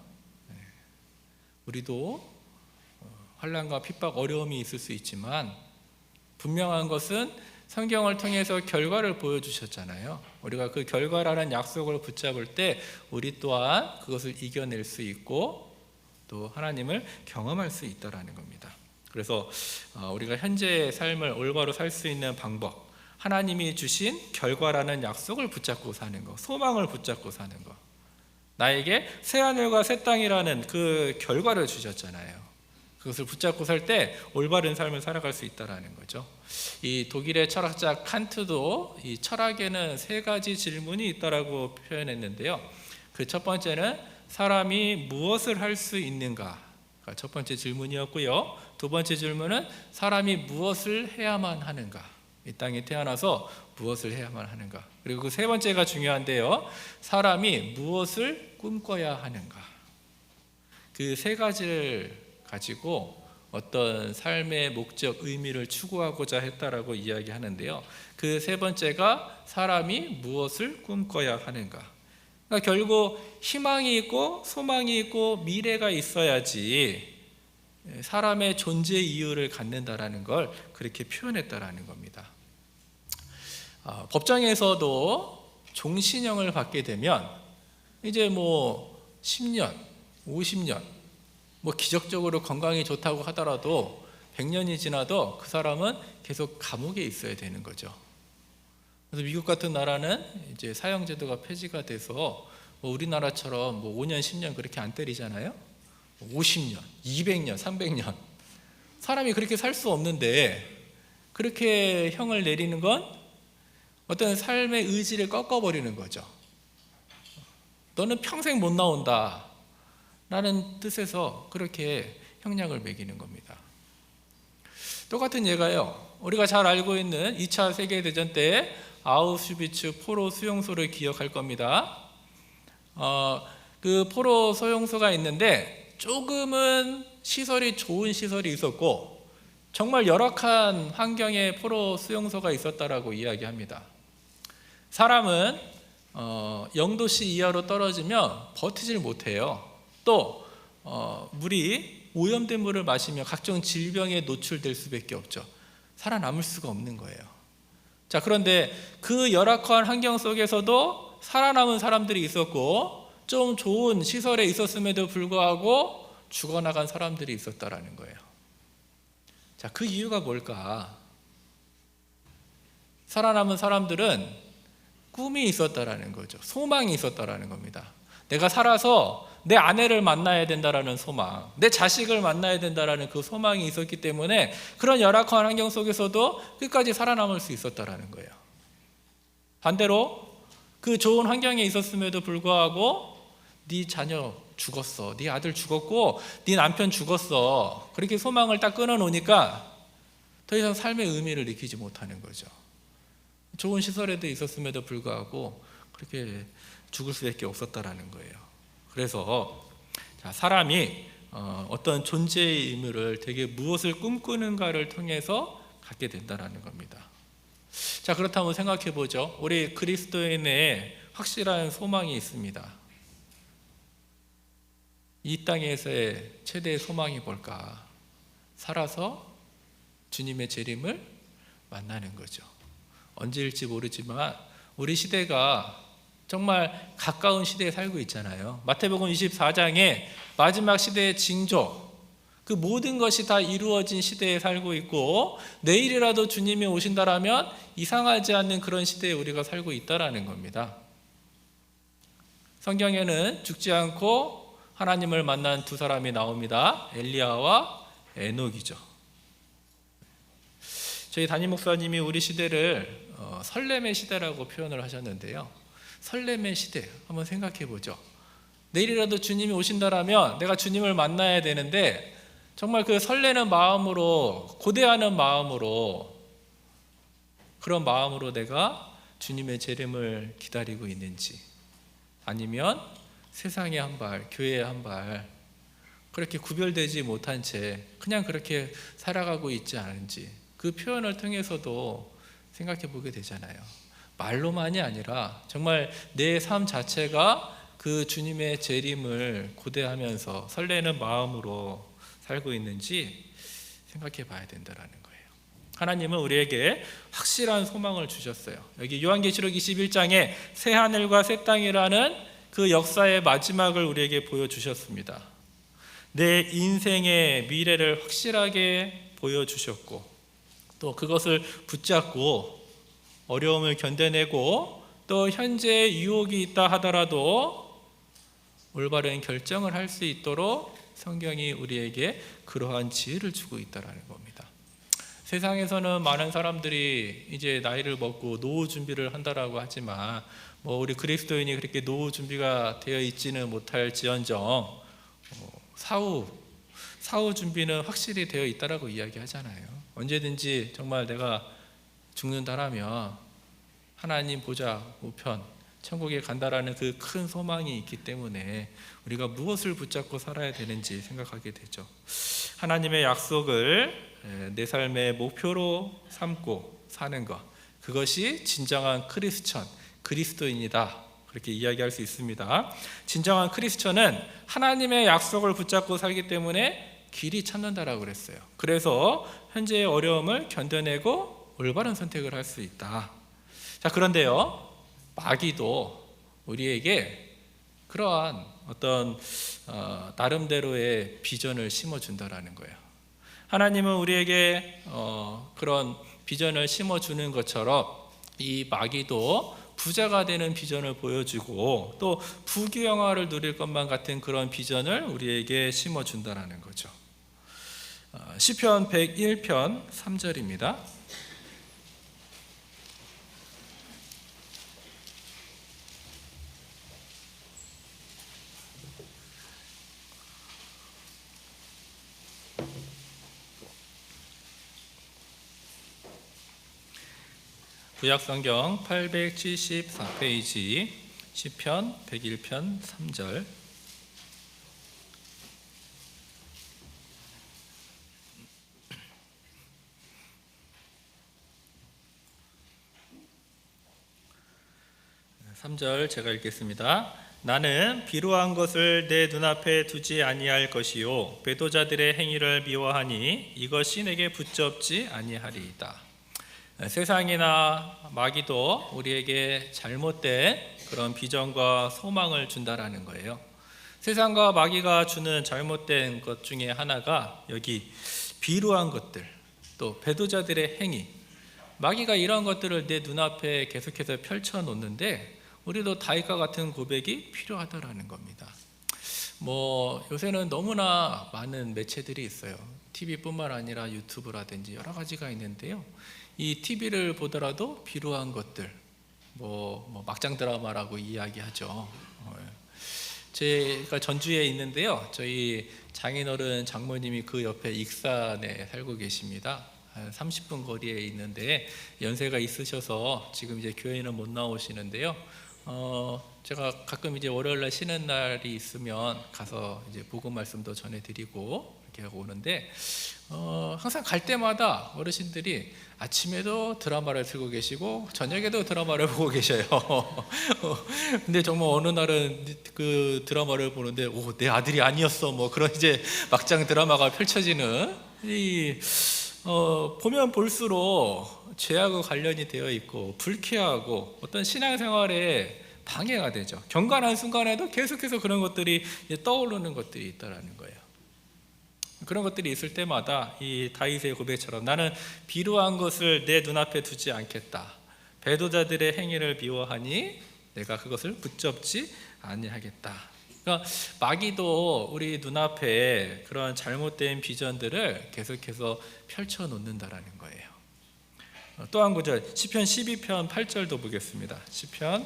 우리도 환난과 핍박, 어려움이 있을 수 있지만 분명한 것은 성경을 통해서 결과를 보여주셨잖아요. 우리가 그 결과라는 약속을 붙잡을 때 우리 또한 그것을 이겨낼 수 있고 또 하나님을 경험할 수 있다라는 겁니다. 그래서 우리가 현재의 삶을 올바로 살 수 있는 방법, 하나님이 주신 결과라는 약속을 붙잡고 사는 것, 소망을 붙잡고 사는 것. 나에게 새하늘과 새 땅이라는 그 결과를 주셨잖아요. 그것을 붙잡고 살 때 올바른 삶을 살아갈 수 있다라는 거죠. 이 독일의 철학자 칸트도 이 철학에는 세 가지 질문이 있다라고 표현했는데요. 그 첫 번째는 사람이 무엇을 할 수 있는가가 첫 번째 질문이었고요. 두 번째 질문은 사람이 무엇을 해야만 하는가, 이 땅에 태어나서 무엇을 해야만 하는가. 그리고 그 세 번째가 중요한데요. 사람이 무엇을 꿈꿔야 하는가. 그 세 가지를 가지고 어떤 삶의 목적, 의미를 추구하고자 했다라고 이야기하는데요. 그 세 번째가 사람이 무엇을 꿈꿔야 하는가. 그러니까 결국 희망이 있고 소망이 있고 미래가 있어야지 사람의 존재 이유를 갖는다라는 걸 그렇게 표현했다라는 겁니다. 법정에서도 종신형을 받게 되면 이제 10년, 50년, 기적적으로 건강이 좋다고 하더라도 100년이 지나도 그 사람은 계속 감옥에 있어야 되는 거죠. 그래서 미국 같은 나라는 이제 사형제도가 폐지가 돼서 우리나라처럼 5년, 10년 그렇게 안 때리잖아요. 50년, 200년, 300년. 사람이 그렇게 살 수 없는데 그렇게 형을 내리는 건 어떤 삶의 의지를 꺾어버리는 거죠. 너는 평생 못 나온다 라는 뜻에서 그렇게 형량을 매기는 겁니다. 똑같은 예가요, 우리가 잘 알고 있는 2차 세계대전 때 아우슈비츠 포로 수용소를 기억할 겁니다. 그 포로 수용소가 있는데 조금은 시설이 좋은 시설이 있었고 정말 열악한 환경의 포로 수용소가 있었다라고 이야기합니다. 사람은 0도씨 이하로 떨어지면 버티질 못해요. 또 물이 오염된 물을 마시면 각종 질병에 노출될 수밖에 없죠. 살아남을 수가 없는 거예요. 자, 그런데 그 열악한 환경 속에서도 살아남은 사람들이 있었고 좀 좋은 시설에 있었음에도 불구하고 죽어나간 사람들이 있었다라는 거예요. 자, 그 이유가 뭘까? 살아남은 사람들은 꿈이 있었다라는 거죠. 소망이 있었다라는 겁니다. 내가 살아서 내 아내를 만나야 된다라는 소망, 내 자식을 만나야 된다라는 그 소망이 있었기 때문에 그런 열악한 환경 속에서도 끝까지 살아남을 수 있었다라는 거예요. 반대로 그 좋은 환경에 있었음에도 불구하고 네 자녀 죽었어, 네 아들 죽었고 네 남편 죽었어, 그렇게 소망을 딱 끊어놓으니까 더 이상 삶의 의미를 느끼지 못하는 거죠. 좋은 시설에도 있었음에도 불구하고 그렇게 죽을 수밖에 없었다라는 거예요. 그래서 사람이 어떤 존재의 의미를 되게 무엇을 꿈꾸는가를 통해서 갖게 된다는 겁니다. 자, 그렇다면 생각해 보죠. 우리 그리스도인의 확실한 소망이 있습니다. 이 땅에서의 최대의 소망이 뭘까? 살아서 주님의 재림을 만나는 거죠. 언제일지 모르지만 우리 시대가 정말 가까운 시대에 살고 있잖아요. 마태복음 24장에 마지막 시대의 징조, 그 모든 것이 다 이루어진 시대에 살고 있고 내일이라도 주님이 오신다라면 이상하지 않는 그런 시대에 우리가 살고 있다라는 겁니다. 성경에는 죽지 않고 하나님을 만난 두 사람이 나옵니다. 엘리야와 에녹이죠. 저희 담임 목사님이 우리 시대를 설렘의 시대라고 표현을 하셨는데요. 설렘의 시대 한번 생각해 보죠. 내일이라도 주님이 오신다라면 내가 주님을 만나야 되는데 정말 그 설레는 마음으로, 고대하는 마음으로, 그런 마음으로 내가 주님의 재림을 기다리고 있는지, 아니면 세상의 한 발, 교회의 한 발, 그렇게 구별되지 못한 채 그냥 그렇게 살아가고 있지 않은지, 그 표현을 통해서도 생각해 보게 되잖아요. 말로만이 아니라 정말 내 삶 자체가 그 주님의 재림을 고대하면서 설레는 마음으로 살고 있는지 생각해 봐야 된다는 거예요. 하나님은 우리에게 확실한 소망을 주셨어요. 여기 요한계시록 21장에 새 하늘과 새 땅이라는 그 역사의 마지막을 우리에게 보여주셨습니다. 내 인생의 미래를 확실하게 보여주셨고 또 그것을 붙잡고 어려움을 견뎌내고 또 현재 유혹이 있다 하더라도 올바른 결정을 할 수 있도록 성경이 우리에게 그러한 지혜를 주고 있다는 겁니다. 세상에서는 많은 사람들이 이제 나이를 먹고 노후 준비를 한다라고 하지만 우리 그리스도인이 그렇게 노후 준비가 되어 있지는 못할지언정 사후 준비는 확실히 되어 있다라고 이야기하잖아요. 언제든지 정말 내가 죽는다라면 하나님 보좌 우편 천국에 간다라는 그 큰 소망이 있기 때문에 우리가 무엇을 붙잡고 살아야 되는지 생각하게 되죠. 하나님의 약속을 내 삶의 목표로 삼고 사는 것, 그것이 진정한 그리스도인이다, 그렇게 이야기할 수 있습니다. 진정한 크리스천은 하나님의 약속을 붙잡고 살기 때문에 길이 찾는다라고 그랬어요. 그래서 현재의 어려움을 견뎌내고 올바른 선택을 할 수 있다. 자, 그런데요, 마귀도 우리에게 그러한 어떤 나름대로의 비전을 심어준다라는 거예요. 하나님은 우리에게 그런 비전을 심어주는 것처럼 이 마귀도 부자가 되는 비전을 보여주고 또 부귀영화를 누릴 것만 같은 그런 비전을 우리에게 심어준다라는 거죠. 시편 101편 3절입니다. 구약성경 874페이지 시편 101편 3절. 제가 읽겠습니다. 나는 비루한 것을 내 눈앞에 두지 아니할 것이요 배도자들의 행위를 미워하니 이것이 내게 붙잡지 아니하리이다. 세상이나 마귀도 우리에게 잘못된 그런 비전과 소망을 준다라는 거예요. 세상과 마귀가 주는 잘못된 것 중에 하나가 여기 비루한 것들, 또 배도자들의 행위. 마귀가 이런 것들을 내 눈앞에 계속해서 펼쳐놓는데 우리도 다윗과 같은 고백이 필요하다라는 겁니다. 요새는 너무나 많은 매체들이 있어요. TV뿐만 아니라 유튜브라든지 여러 가지가 있는데요. 이 TV를 보더라도 비루한 것들, 막장 드라마라고 이야기하죠. 제가 전주에 있는데요. 저희 장인어른 장모님이 그 옆에 익산에 살고 계십니다. 한 30분 거리에 있는데 연세가 있으셔서 지금 이제 교회는 못 나오시는데요. 제가 가끔 이제 월요일날 쉬는 날이 있으면 가서 이제 복음 말씀도 전해드리고 이렇게 하고 오는데 항상 갈 때마다 어르신들이 아침에도 드라마를 틀고 계시고 저녁에도 드라마를 보고 계셔요. 근데 정말 어느 날은 그 드라마를 보는데 내 아들이 아니었어 그런 이제 막장 드라마가 펼쳐지는 보면 볼수록 죄하고 관련이 되어 있고 불쾌하고 어떤 신앙생활에 방해가 되죠. 경건한 순간에도 계속해서 그런 것들이 떠오르는 것들이 있다라는 거예요. 그런 것들이 있을 때마다 이 다윗의 고백처럼 나는 비루한 것을 내 눈앞에 두지 않겠다. 배도자들의 행위를 미워하니 내가 그것을 붙잡지 아니하겠다. 그러니까 마귀도 우리 눈앞에 그런 잘못된 비전들을 계속해서 펼쳐놓는다라는 거예요. 또 한 구절 시편 12편 8절도 보겠습니다. 시편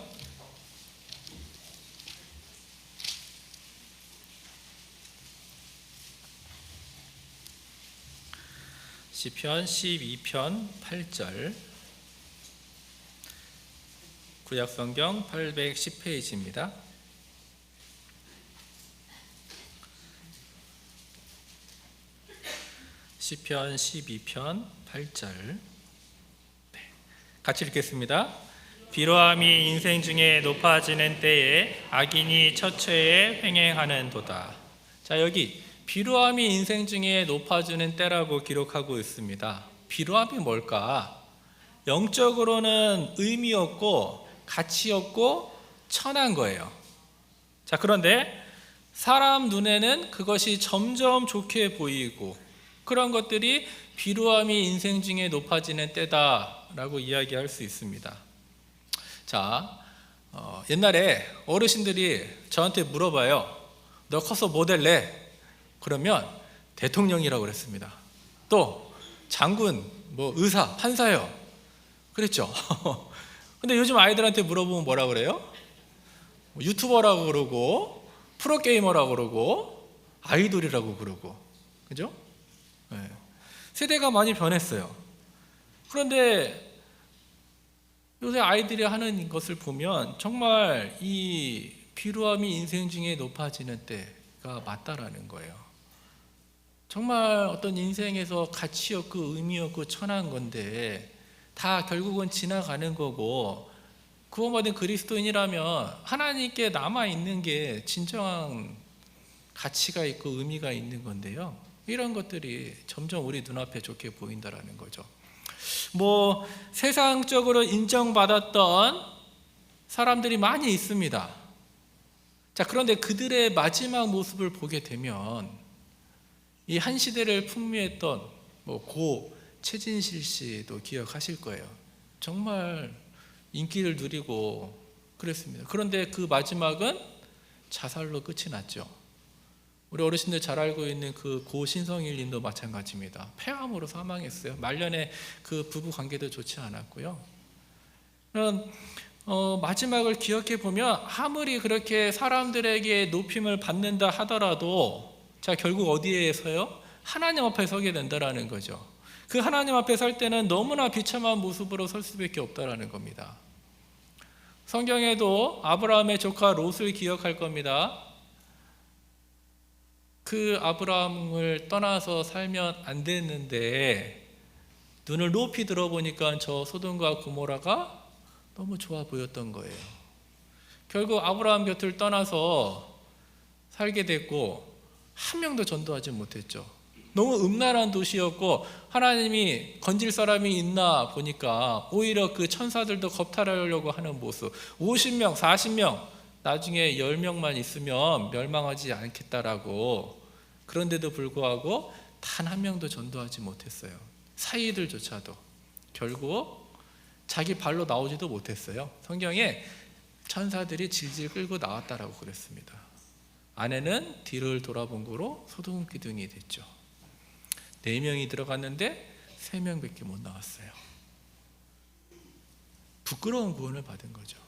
12편 8절 구약성경 810페이지입니다. 시편 12편 8절 같이 읽겠습니다. 비루함이 인생 중에 높아지는 때에 악인이 처처에 횡행하는도다. 자, 여기 비루함이 인생 중에 높아지는 때라고 기록하고 있습니다. 비루함이 뭘까? 영적으로는 의미 없고 가치 없고 천한 거예요. 자, 그런데 사람 눈에는 그것이 점점 좋게 보이고 그런 것들이 비루함이 인생 중에 높아지는 때다라고 이야기할 수 있습니다. 자, 옛날에 어르신들이 저한테 물어봐요. 너 커서 뭐 될래? 그러면 대통령이라고 그랬습니다. 또 장군, 의사, 판사요. 그랬죠. 근데 요즘 아이들한테 물어보면 뭐라 그래요? 유튜버라고 그러고, 프로게이머라고 그러고, 아이돌이라고 그러고. 그죠? 네. 세대가 많이 변했어요. 그런데 요새 아이들이 하는 것을 보면 정말 이 비루함이 인생 중에 높아지는 때가 맞다라는 거예요. 정말 어떤 인생에서 가치 없고 의미 없고 천한 건데 다 결국은 지나가는 거고, 구원받은 그리스도인이라면 하나님께 남아있는 게 진정한 가치가 있고 의미가 있는 건데요, 이런 것들이 점점 우리 눈앞에 좋게 보인다라는 거죠. 세상적으로 인정받았던 사람들이 많이 있습니다. 자, 그런데 그들의 마지막 모습을 보게 되면 이 한 시대를 풍미했던 고 최진실 씨도 기억하실 거예요. 정말 인기를 누리고 그랬습니다. 그런데 그 마지막은 자살로 끝이 났죠. 우리 어르신들 잘 알고 있는 그 고 신성일 님도 마찬가지입니다. 폐암으로 사망했어요. 말년에 그 부부 관계도 좋지 않았고요. 마지막을 기억해 보면 아무리 그렇게 사람들에게 높임을 받는다 하더라도, 자, 결국 어디에 서요? 하나님 앞에 서게 된다라는 거죠. 그 하나님 앞에 설 때는 너무나 비참한 모습으로 설 수밖에 없다라는 겁니다. 성경에도 아브라함의 조카 롯을 기억할 겁니다. 그 아브라함을 떠나서 살면 안 됐는데 눈을 높이 들어보니까 저 소돔과 고모라가 너무 좋아 보였던 거예요. 결국 아브라함 곁을 떠나서 살게 됐고 한 명도 전도하지 못했죠. 너무 음란한 도시였고 하나님이 건질 사람이 있나 보니까 오히려 그 천사들도 겁탈하려고 하는 모습. 50명, 40명, 나중에 10명만 있으면 멸망하지 않겠다라고. 그런데도 불구하고 단 한 명도 전도하지 못했어요. 사이들조차도 결국 자기 발로 나오지도 못했어요. 성경에 천사들이 질질 끌고 나왔다라고 그랬습니다. 아내는 뒤를 돌아본 거로 소돔 기둥이 됐죠. 4명이 들어갔는데 3명밖에 못 나왔어요. 부끄러운 구원을 받은 거죠.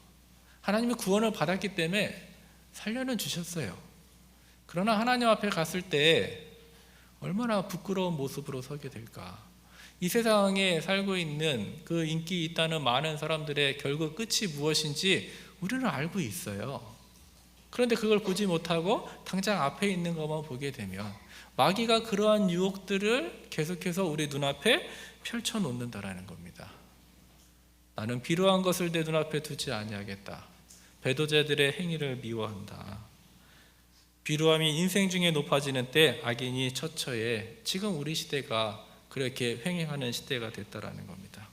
하나님이 구원을 받았기 때문에 살려는 주셨어요. 그러나 하나님 앞에 갔을 때 얼마나 부끄러운 모습으로 서게 될까. 이 세상에 살고 있는 그 인기 있다는 많은 사람들의 결국 끝이 무엇인지 우리는 알고 있어요. 그런데 그걸 보지 못하고 당장 앞에 있는 것만 보게 되면 마귀가 그러한 유혹들을 계속해서 우리 눈앞에 펼쳐놓는다라는 겁니다. 나는 비루한 것을 내 눈앞에 두지 아니하겠다. 배도자들의 행위를 미워한다. 비루함이 인생 중에 높아지는 때 악인이 처처해 지금 우리 시대가 그렇게 횡행하는 시대가 됐다라는 겁니다.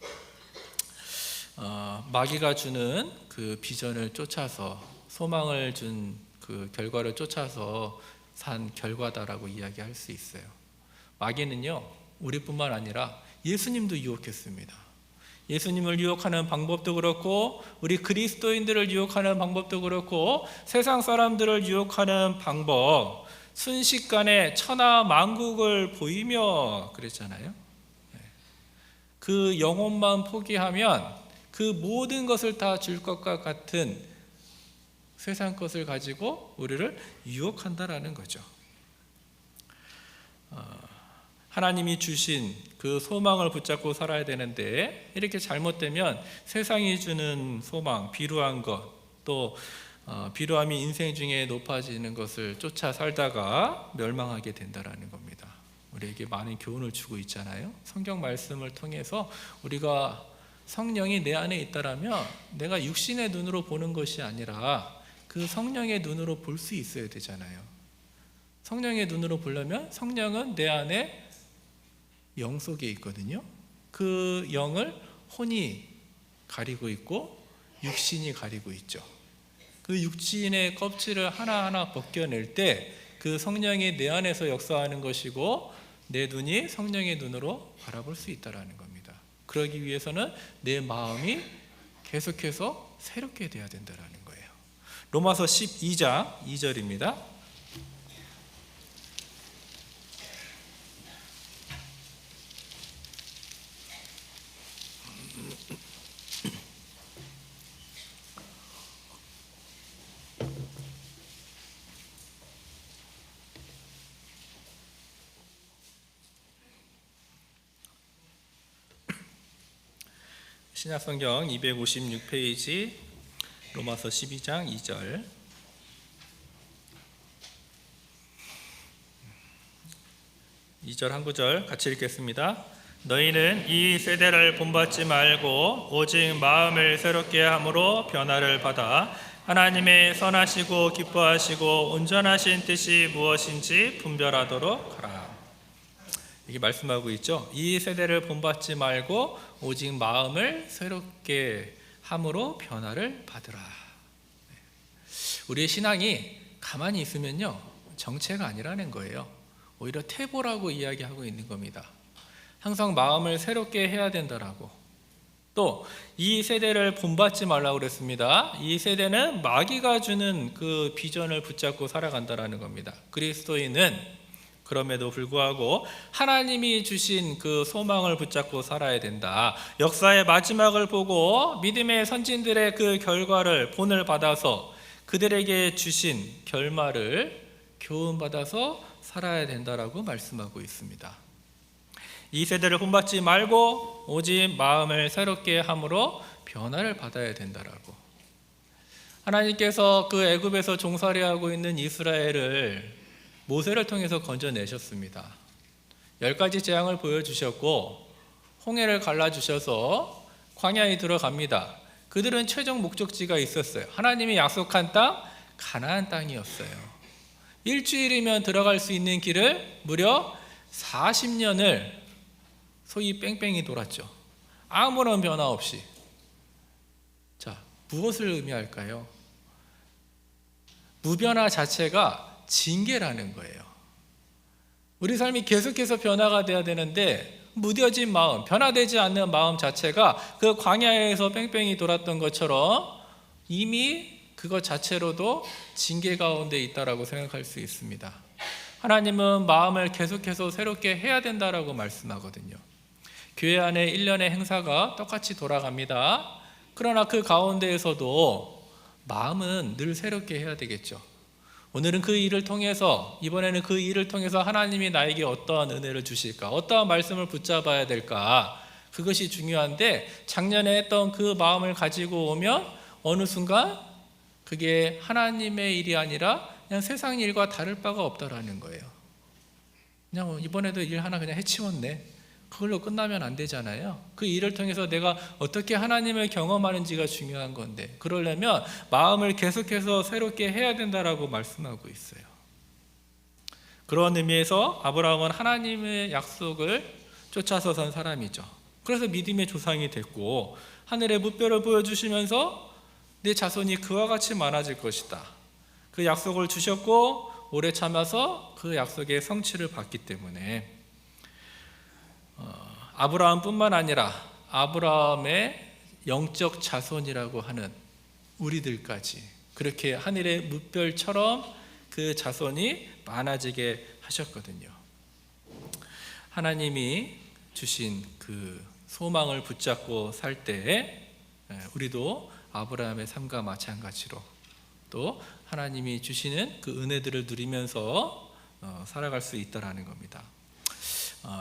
마귀가 주는 그 비전을 쫓아서, 소망을 준 그 결과를 쫓아서 산 결과다라고 이야기할 수 있어요. 마귀는요, 우리뿐만 아니라 예수님도 유혹했습니다. 예수님을 유혹하는 방법도 그렇고 우리 그리스도인들을 유혹하는 방법도 그렇고 세상 사람들을 유혹하는 방법, 순식간에 천하 만국을 보이며 그랬잖아요. 그 영혼만 포기하면 그 모든 것을 다 줄 것과 같은 세상 것을 가지고 우리를 유혹한다라는 거죠. 하나님이 주신 그 소망을 붙잡고 살아야 되는데 이렇게 잘못되면 세상이 주는 소망, 비루한 것, 또 비루함이 인생 중에 높아지는 것을 쫓아 살다가 멸망하게 된다라는 겁니다. 우리에게 많은 교훈을 주고 있잖아요. 성경 말씀을 통해서 우리가 성령이 내 안에 있다라면 내가 육신의 눈으로 보는 것이 아니라 그 성령의 눈으로 볼 수 있어야 되잖아요. 성령의 눈으로 보려면 성령은 내 안에 영 속에 있거든요. 그 영을 혼이 가리고 있고 육신이 가리고 있죠. 그 육신의 껍질을 하나하나 벗겨낼 때 그 성령이 내 안에서 역사하는 것이고 내 눈이 성령의 눈으로 바라볼 수 있다는 겁니다. 그러기 위해서는 내 마음이 계속해서 새롭게 돼야 된다는 거예요. 로마서 12장 2절입니다. 신약성경 256페이지 로마서 12장 2절. 2절 한 구절 같이 읽겠습니다. 너희는 이 세대를 본받지 말고 오직 마음을 새롭게 함으로 변화를 받아 하나님의 선하시고 기뻐하시고 온전하신 뜻이 무엇인지 분별하도록 하라. 이게 말씀하고 있죠. 이 세대를 본받지 말고 오직 마음을 새롭게 함으로 변화를 받으라. 우리의 신앙이 가만히 있으면요, 정체가 아니라는 거예요. 오히려 퇴보라고 이야기하고 있는 겁니다. 항상 마음을 새롭게 해야 된다라고. 또 이 세대를 본받지 말라고 그랬습니다. 이 세대는 마귀가 주는 그 비전을 붙잡고 살아간다라는 겁니다. 그리스도인은 그럼에도 불구하고 하나님이 주신 그 소망을 붙잡고 살아야 된다. 역사의 마지막을 보고 믿음의 선진들의 그 결과를 본을 받아서 그들에게 주신 결말을 교훈받아서 살아야 된다라고 말씀하고 있습니다. 이 세대를 본받지 말고 오직 마음을 새롭게 함으로 변화를 받아야 된다라고. 하나님께서 그 애굽에서 종살이하고 있는 이스라엘을 모세를 통해서 건져내셨습니다. 10가지 재앙을 보여주셨고 홍해를 갈라주셔서 광야에 들어갑니다. 그들은 최종 목적지가 있었어요. 하나님이 약속한 땅, 가나안 땅이었어요. 일주일이면 들어갈 수 있는 길을 무려 40년을 소위 뺑뺑이 돌았죠. 아무런 변화 없이. 자, 무엇을 의미할까요? 무변화 자체가 징계라는 거예요. 우리 삶이 계속해서 변화가 돼야 되는데 무뎌진 마음, 변화되지 않는 마음 자체가 그 광야에서 뺑뺑이 돌았던 것처럼 이미 그것 자체로도 징계 가운데 있다라고 생각할 수 있습니다. 하나님은 마음을 계속해서 새롭게 해야 된다라고 말씀하거든요. 교회 안에 1년의 행사가 똑같이 돌아갑니다. 그러나 그 가운데에서도 마음은 늘 새롭게 해야 되겠죠. 오늘은 그 일을 통해서, 이번에는 그 일을 통해서 하나님이 나에게 어떠한 은혜를 주실까, 어떠한 말씀을 붙잡아야 될까, 그것이 중요한데 작년에 했던 그 마음을 가지고 오면 어느 순간 그게 하나님의 일이 아니라 그냥 세상 일과 다를 바가 없다라는 거예요. 그냥 이번에도 일 하나 그냥 해치웠네, 그걸로 끝나면 안 되잖아요. 그 일을 통해서 내가 어떻게 하나님을 경험하는지가 중요한 건데, 그러려면 마음을 계속해서 새롭게 해야 된다라고 말씀하고 있어요. 그런 의미에서 아브라함은 하나님의 약속을 쫓아서 선 사람이죠. 그래서 믿음의 조상이 됐고 하늘의 무뼈를 보여주시면서 내 자손이 그와 같이 많아질 것이다. 그 약속을 주셨고 오래 참아서 그 약속의 성취를 받기 때문에 아브라함뿐만 아니라 아브라함의 영적 자손이라고 하는 우리들까지 그렇게 하늘의 무별처럼 그 자손이 많아지게 하셨거든요. 하나님이 주신 그 소망을 붙잡고 살 때 우리도 아브라함의 삶과 마찬가지로 또 하나님이 주시는 그 은혜들을 누리면서 살아갈 수 있다라는 겁니다.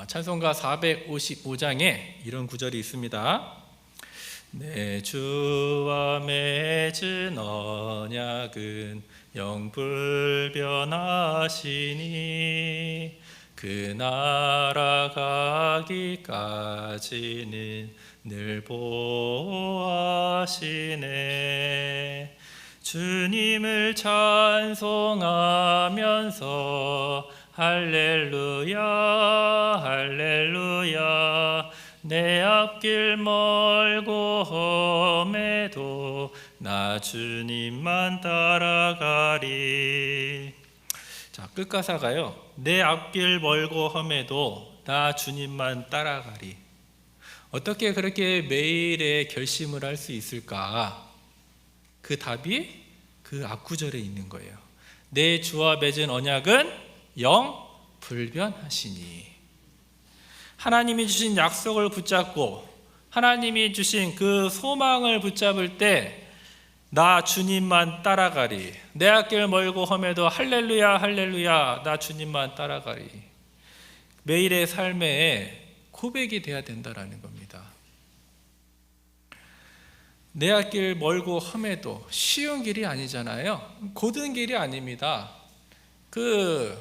찬송가 455장에 이런 구절이 있습니다. 내 주와 맺은 언약은 영불변하시니 그 나라 가기까지는 늘 보호하시네. 주님을 찬송하면서 할렐루야 할렐루야 내 앞길 멀고 험해도 나 주님만 따라가리. 자, 끝가사가요, 내 앞길 멀고 험해도 나 주님만 따라가리. 어떻게 그렇게 매일의 결심을 할 수 있을까? 그 답이 그 앞구절에 있는 거예요. 내 주와 맺은 언약은 영불변하시니. 하나님이 주신 약속을 붙잡고 하나님이 주신 그 소망을 붙잡을 때 나 주님만 따라가리. 내 앞길 멀고 험해도 할렐루야 할렐루야 나 주님만 따라가리. 매일의 삶에 고백이 돼야 된다라는 겁니다. 내 앞길 멀고 험해도 쉬운 길이 아니잖아요. 고든 길이 아닙니다. 그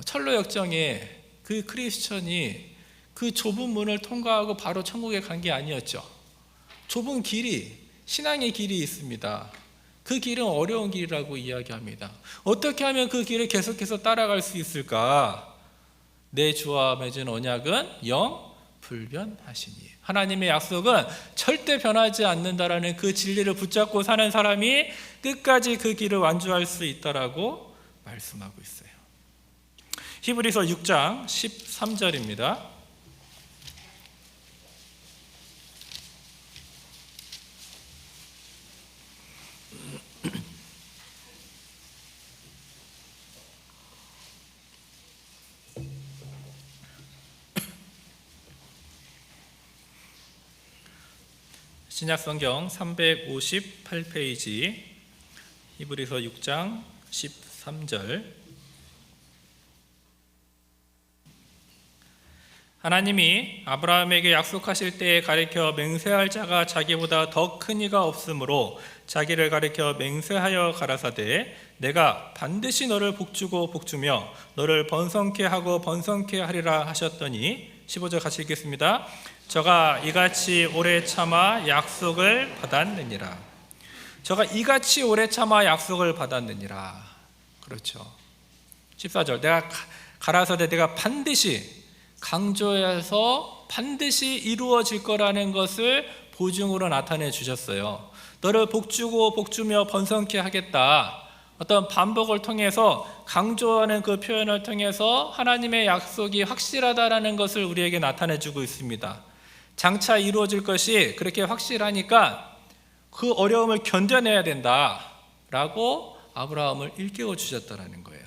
철로 역정에 그 크리스천이 그 좁은 문을 통과하고 바로 천국에 간 게 아니었죠. 좁은 길이, 신앙의 길이 있습니다. 그 길은 어려운 길이라고 이야기합니다. 어떻게 하면 그 길을 계속해서 따라갈 수 있을까? 내 주와 맺은 언약은 영 불변하시니. 하나님의 약속은 절대 변하지 않는다라는 그 진리를 붙잡고 사는 사람이 끝까지 그 길을 완주할 수 있다라고 말씀하고 있어요. 히브리서 6장 13절입니다. 신약성경 358페이지 히브리서 6장 13절. 하나님이 아브라함에게 약속하실 때에 가리켜 맹세할 자가 자기보다 더 큰 이가 없으므로 자기를 가리켜 맹세하여 가라사대 내가 반드시 너를 복주고 복주며 너를 번성케 하고 번성케 하리라 하셨더니. 15절 같이 읽겠습니다. 저가 이같이 오래 참아 약속을 받았느니라. 저가 이같이 오래 참아 약속을 받았느니라. 그렇죠. 14절 내가 가라사대 내가 반드시, 강조해서 반드시 이루어질 거라는 것을 보증으로 나타내 주셨어요. 너를 복주고 복주며 번성케 하겠다. 어떤 반복을 통해서, 강조하는 그 표현을 통해서 하나님의 약속이 확실하다라는 것을 우리에게 나타내 주고 있습니다. 장차 이루어질 것이 그렇게 확실하니까 그 어려움을 견뎌내야 된다라고 아브라함을 일깨워 주셨다라는 거예요.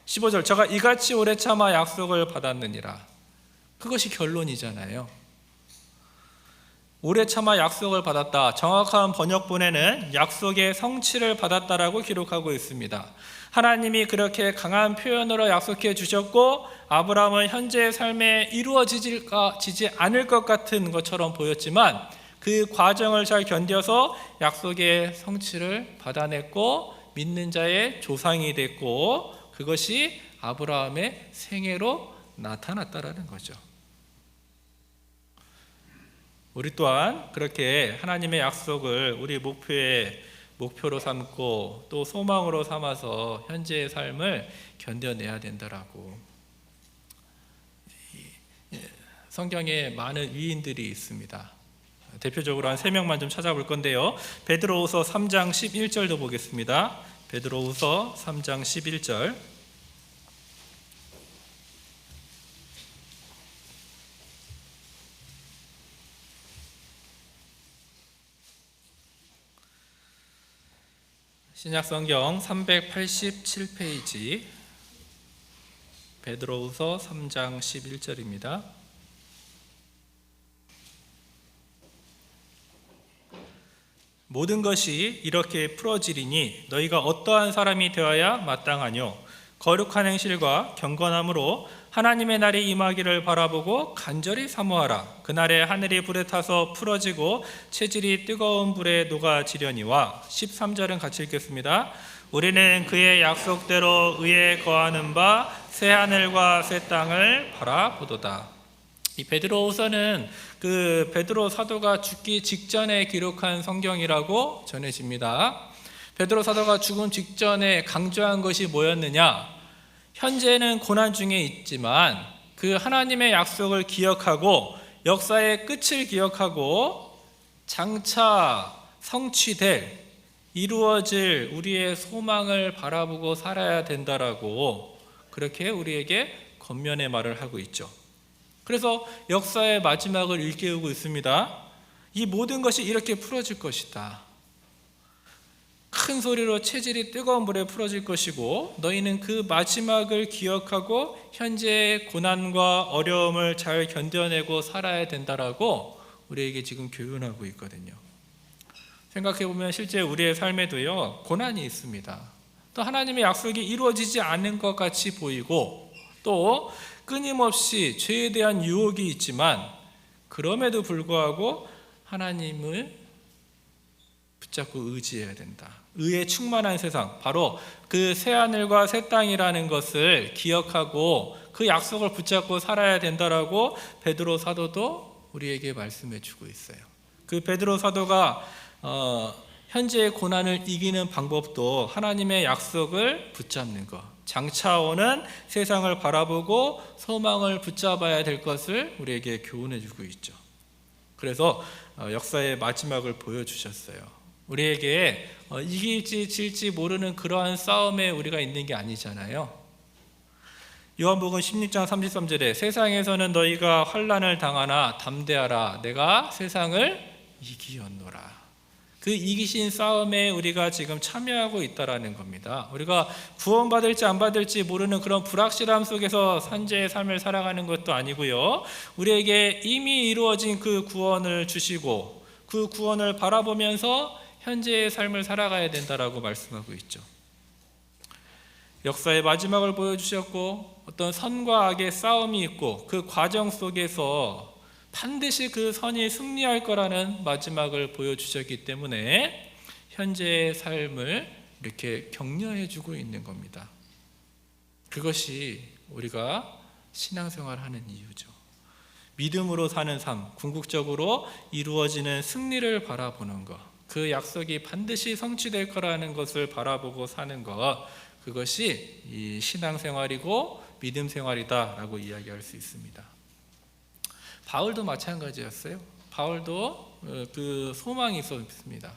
15절 저가 이같이 오래 참아 약속을 받았느니라. 그것이 결론이잖아요. 오래 참아 약속을 받았다. 정확한 번역본에는 약속의 성취를 받았다라고 기록하고 있습니다. 하나님이 그렇게 강한 표현으로 약속해 주셨고 아브라함은 현재의 삶에 이루어지지 않을 것 같은 것처럼 보였지만 그 과정을 잘 견뎌서 약속의 성취를 받아냈고 믿는 자의 조상이 됐고 그것이 아브라함의 생애로 나타났다라는 거죠. 우리 또한 그렇게 하나님의 약속을 우리 목표로 삼고 또 소망으로 삼아서 현재의 삶을 견뎌내야 된다라고. 성경에 많은 위인들이 있습니다. 대표적으로 한 3명만 좀 찾아볼 건데요. 베드로후서 3장 11절도 보겠습니다. 베드로후서 3장 11절. 신약성경 387페이지 베드로후서 3장 11절입니다. 모든 것이 이렇게 풀어지리니 너희가 어떠한 사람이 되어야 마땅하뇨. 거룩한 행실과 경건함으로 하나님의 날이 임하기를 바라보고 간절히 사모하라. 그날에 하늘이 불에 타서 풀어지고 체질이 뜨거운 불에 녹아지려니와. 13절은 같이 읽겠습니다. 우리는 그의 약속대로 의에 거하는 바 새 하늘과 새 땅을 바라보도다. 이 베드로후서는 그 베드로 사도가 죽기 직전에 기록한 성경이라고 전해집니다. 베드로 사도가 죽음 직전에 강조한 것이 뭐였느냐? 현재는 고난 중에 있지만 그 하나님의 약속을 기억하고 역사의 끝을 기억하고 장차 성취될, 이루어질 우리의 소망을 바라보고 살아야 된다라고 그렇게 우리에게 권면의 말을 하고 있죠. 그래서 역사의 마지막을 일깨우고 있습니다. 이 모든 것이 이렇게 풀어질 것이다. 큰 소리로 체질이 뜨거운 불에 풀어질 것이고 너희는 그 마지막을 기억하고 현재의 고난과 어려움을 잘 견뎌내고 살아야 된다라고 우리에게 지금 교훈하고 있거든요. 생각해보면 실제 우리의 삶에도요 고난이 있습니다. 또 하나님의 약속이 이루어지지 않는 것 같이 보이고 또 끊임없이 죄에 대한 유혹이 있지만 그럼에도 불구하고 하나님을 붙잡고 의지해야 된다. 의에 충만한 세상, 바로 그 새하늘과 새 땅이라는 것을 기억하고 그 약속을 붙잡고 살아야 된다라고 베드로 사도도 우리에게 말씀해 주고 있어요. 그 베드로 사도가 현재의 고난을 이기는 방법도 하나님의 약속을 붙잡는 것, 장차 오는 세상을 바라보고 소망을 붙잡아야 될 것을 우리에게 교훈해 주고 있죠. 그래서 역사의 마지막을 보여주셨어요. 우리에게 이길지 질지 모르는 그러한 싸움에 우리가 있는 게 아니잖아요. 요한복음 16장 33절에 세상에서는 너희가 환난을 당하나 담대하라 내가 세상을 이기었노라. 그 이기신 싸움에 우리가 지금 참여하고 있다라는 겁니다. 우리가 구원받을지 안 받을지 모르는 그런 불확실함 속에서 현재의 삶을 살아가는 것도 아니고요. 우리에게 이미 이루어진 그 구원을 주시고 그 구원을 바라보면서 현재의 삶을 살아가야 된다라고 말씀하고 있죠. 역사의 마지막을 보여주셨고 어떤 선과 악의 싸움이 있고 그 과정 속에서 반드시 그 선이 승리할 거라는 마지막을 보여주셨기 때문에 현재의 삶을 이렇게 격려해 주고 있는 겁니다. 그것이 우리가 신앙생활하는 이유죠. 믿음으로 사는 삶, 궁극적으로 이루어지는 승리를 바라보는 것, 그 약속이 반드시 성취될 거라는 것을 바라보고 사는 것, 그것이 이 신앙생활이고 믿음생활이다라고 이야기할 수 있습니다. 바울도 마찬가지였어요. 바울도 그 소망이 있었습니다.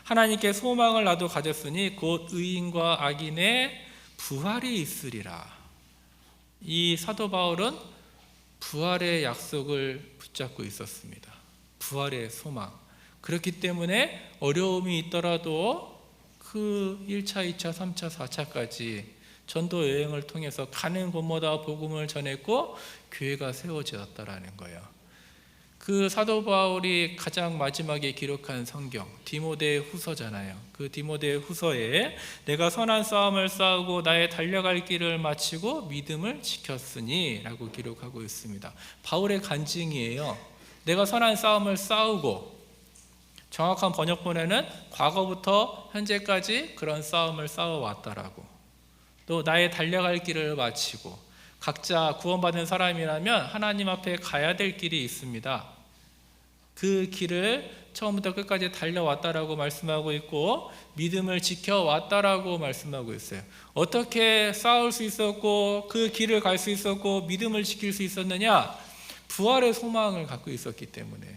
하나님께 소망을 나도 가졌으니 곧 의인과 악인의 부활이 있으리라. 이 사도 바울은 부활의 약속을 붙잡고 있었습니다. 부활의 소망. 그렇기 때문에 어려움이 있더라도 그 1차, 2차, 3차, 4차까지 전도 여행을 통해서 가는 곳마다 복음을 전했고 교회가 세워졌다라는 거예요. 그 사도 바울이 가장 마지막에 기록한 성경 디모데 후서잖아요. 그 디모데 후서에 내가 선한 싸움을 싸우고 나의 달려갈 길을 마치고 믿음을 지켰으니 라고 기록하고 있습니다. 바울의 간증이에요. 내가 선한 싸움을 싸우고, 정확한 번역본에는 과거부터 현재까지 그런 싸움을 싸워왔다라고, 또 나의 달려갈 길을 마치고, 각자 구원받은 사람이라면 하나님 앞에 가야 될 길이 있습니다. 그 길을 처음부터 끝까지 달려왔다라고 말씀하고 있고 믿음을 지켜왔다라고 말씀하고 있어요. 어떻게 싸울 수 있었고 그 길을 갈 수 있었고 믿음을 지킬 수 있었느냐? 부활의 소망을 갖고 있었기 때문에,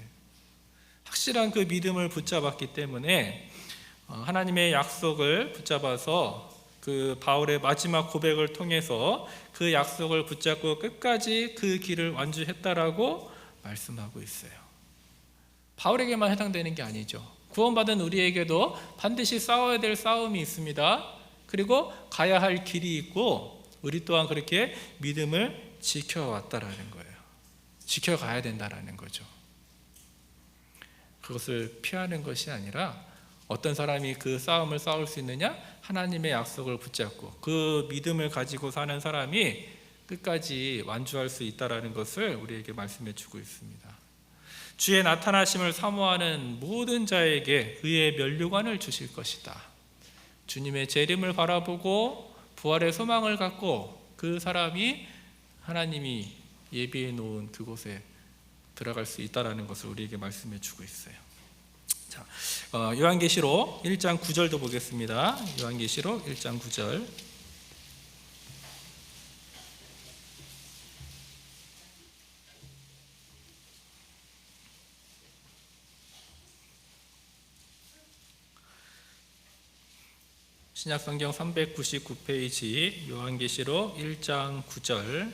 확실한 그 믿음을 붙잡았기 때문에 하나님의 약속을 붙잡아서 그 바울의 마지막 고백을 통해서 그 약속을 붙잡고 끝까지 그 길을 완주했다라고 말씀하고 있어요. 바울에게만 해당되는 게 아니죠. 구원받은 우리에게도 반드시 싸워야 될 싸움이 있습니다. 그리고 가야 할 길이 있고 우리 또한 그렇게 믿음을 지켜왔다라는 거예요. 지켜가야 된다라는 거죠. 그것을 피하는 것이 아니라 어떤 사람이 그 싸움을 싸울 수 있느냐? 하나님의 약속을 붙잡고 그 믿음을 가지고 사는 사람이 끝까지 완주할 수 있다는 것을 우리에게 말씀해 주고 있습니다. 주의 나타나심을 사모하는 모든 자에게 의의 면류관을 주실 것이다. 주님의 재림을 바라보고 부활의 소망을 갖고 그 사람이 하나님이 예비해 놓은 그곳에 들어갈 수 있다는 것을 우리에게 말씀해 주고 있어요. 자, 요한계시록 1장 9절도 보겠습니다. 요한계시록 1장 9절. 신약성경 399페이지 요한계시록 1장 9절.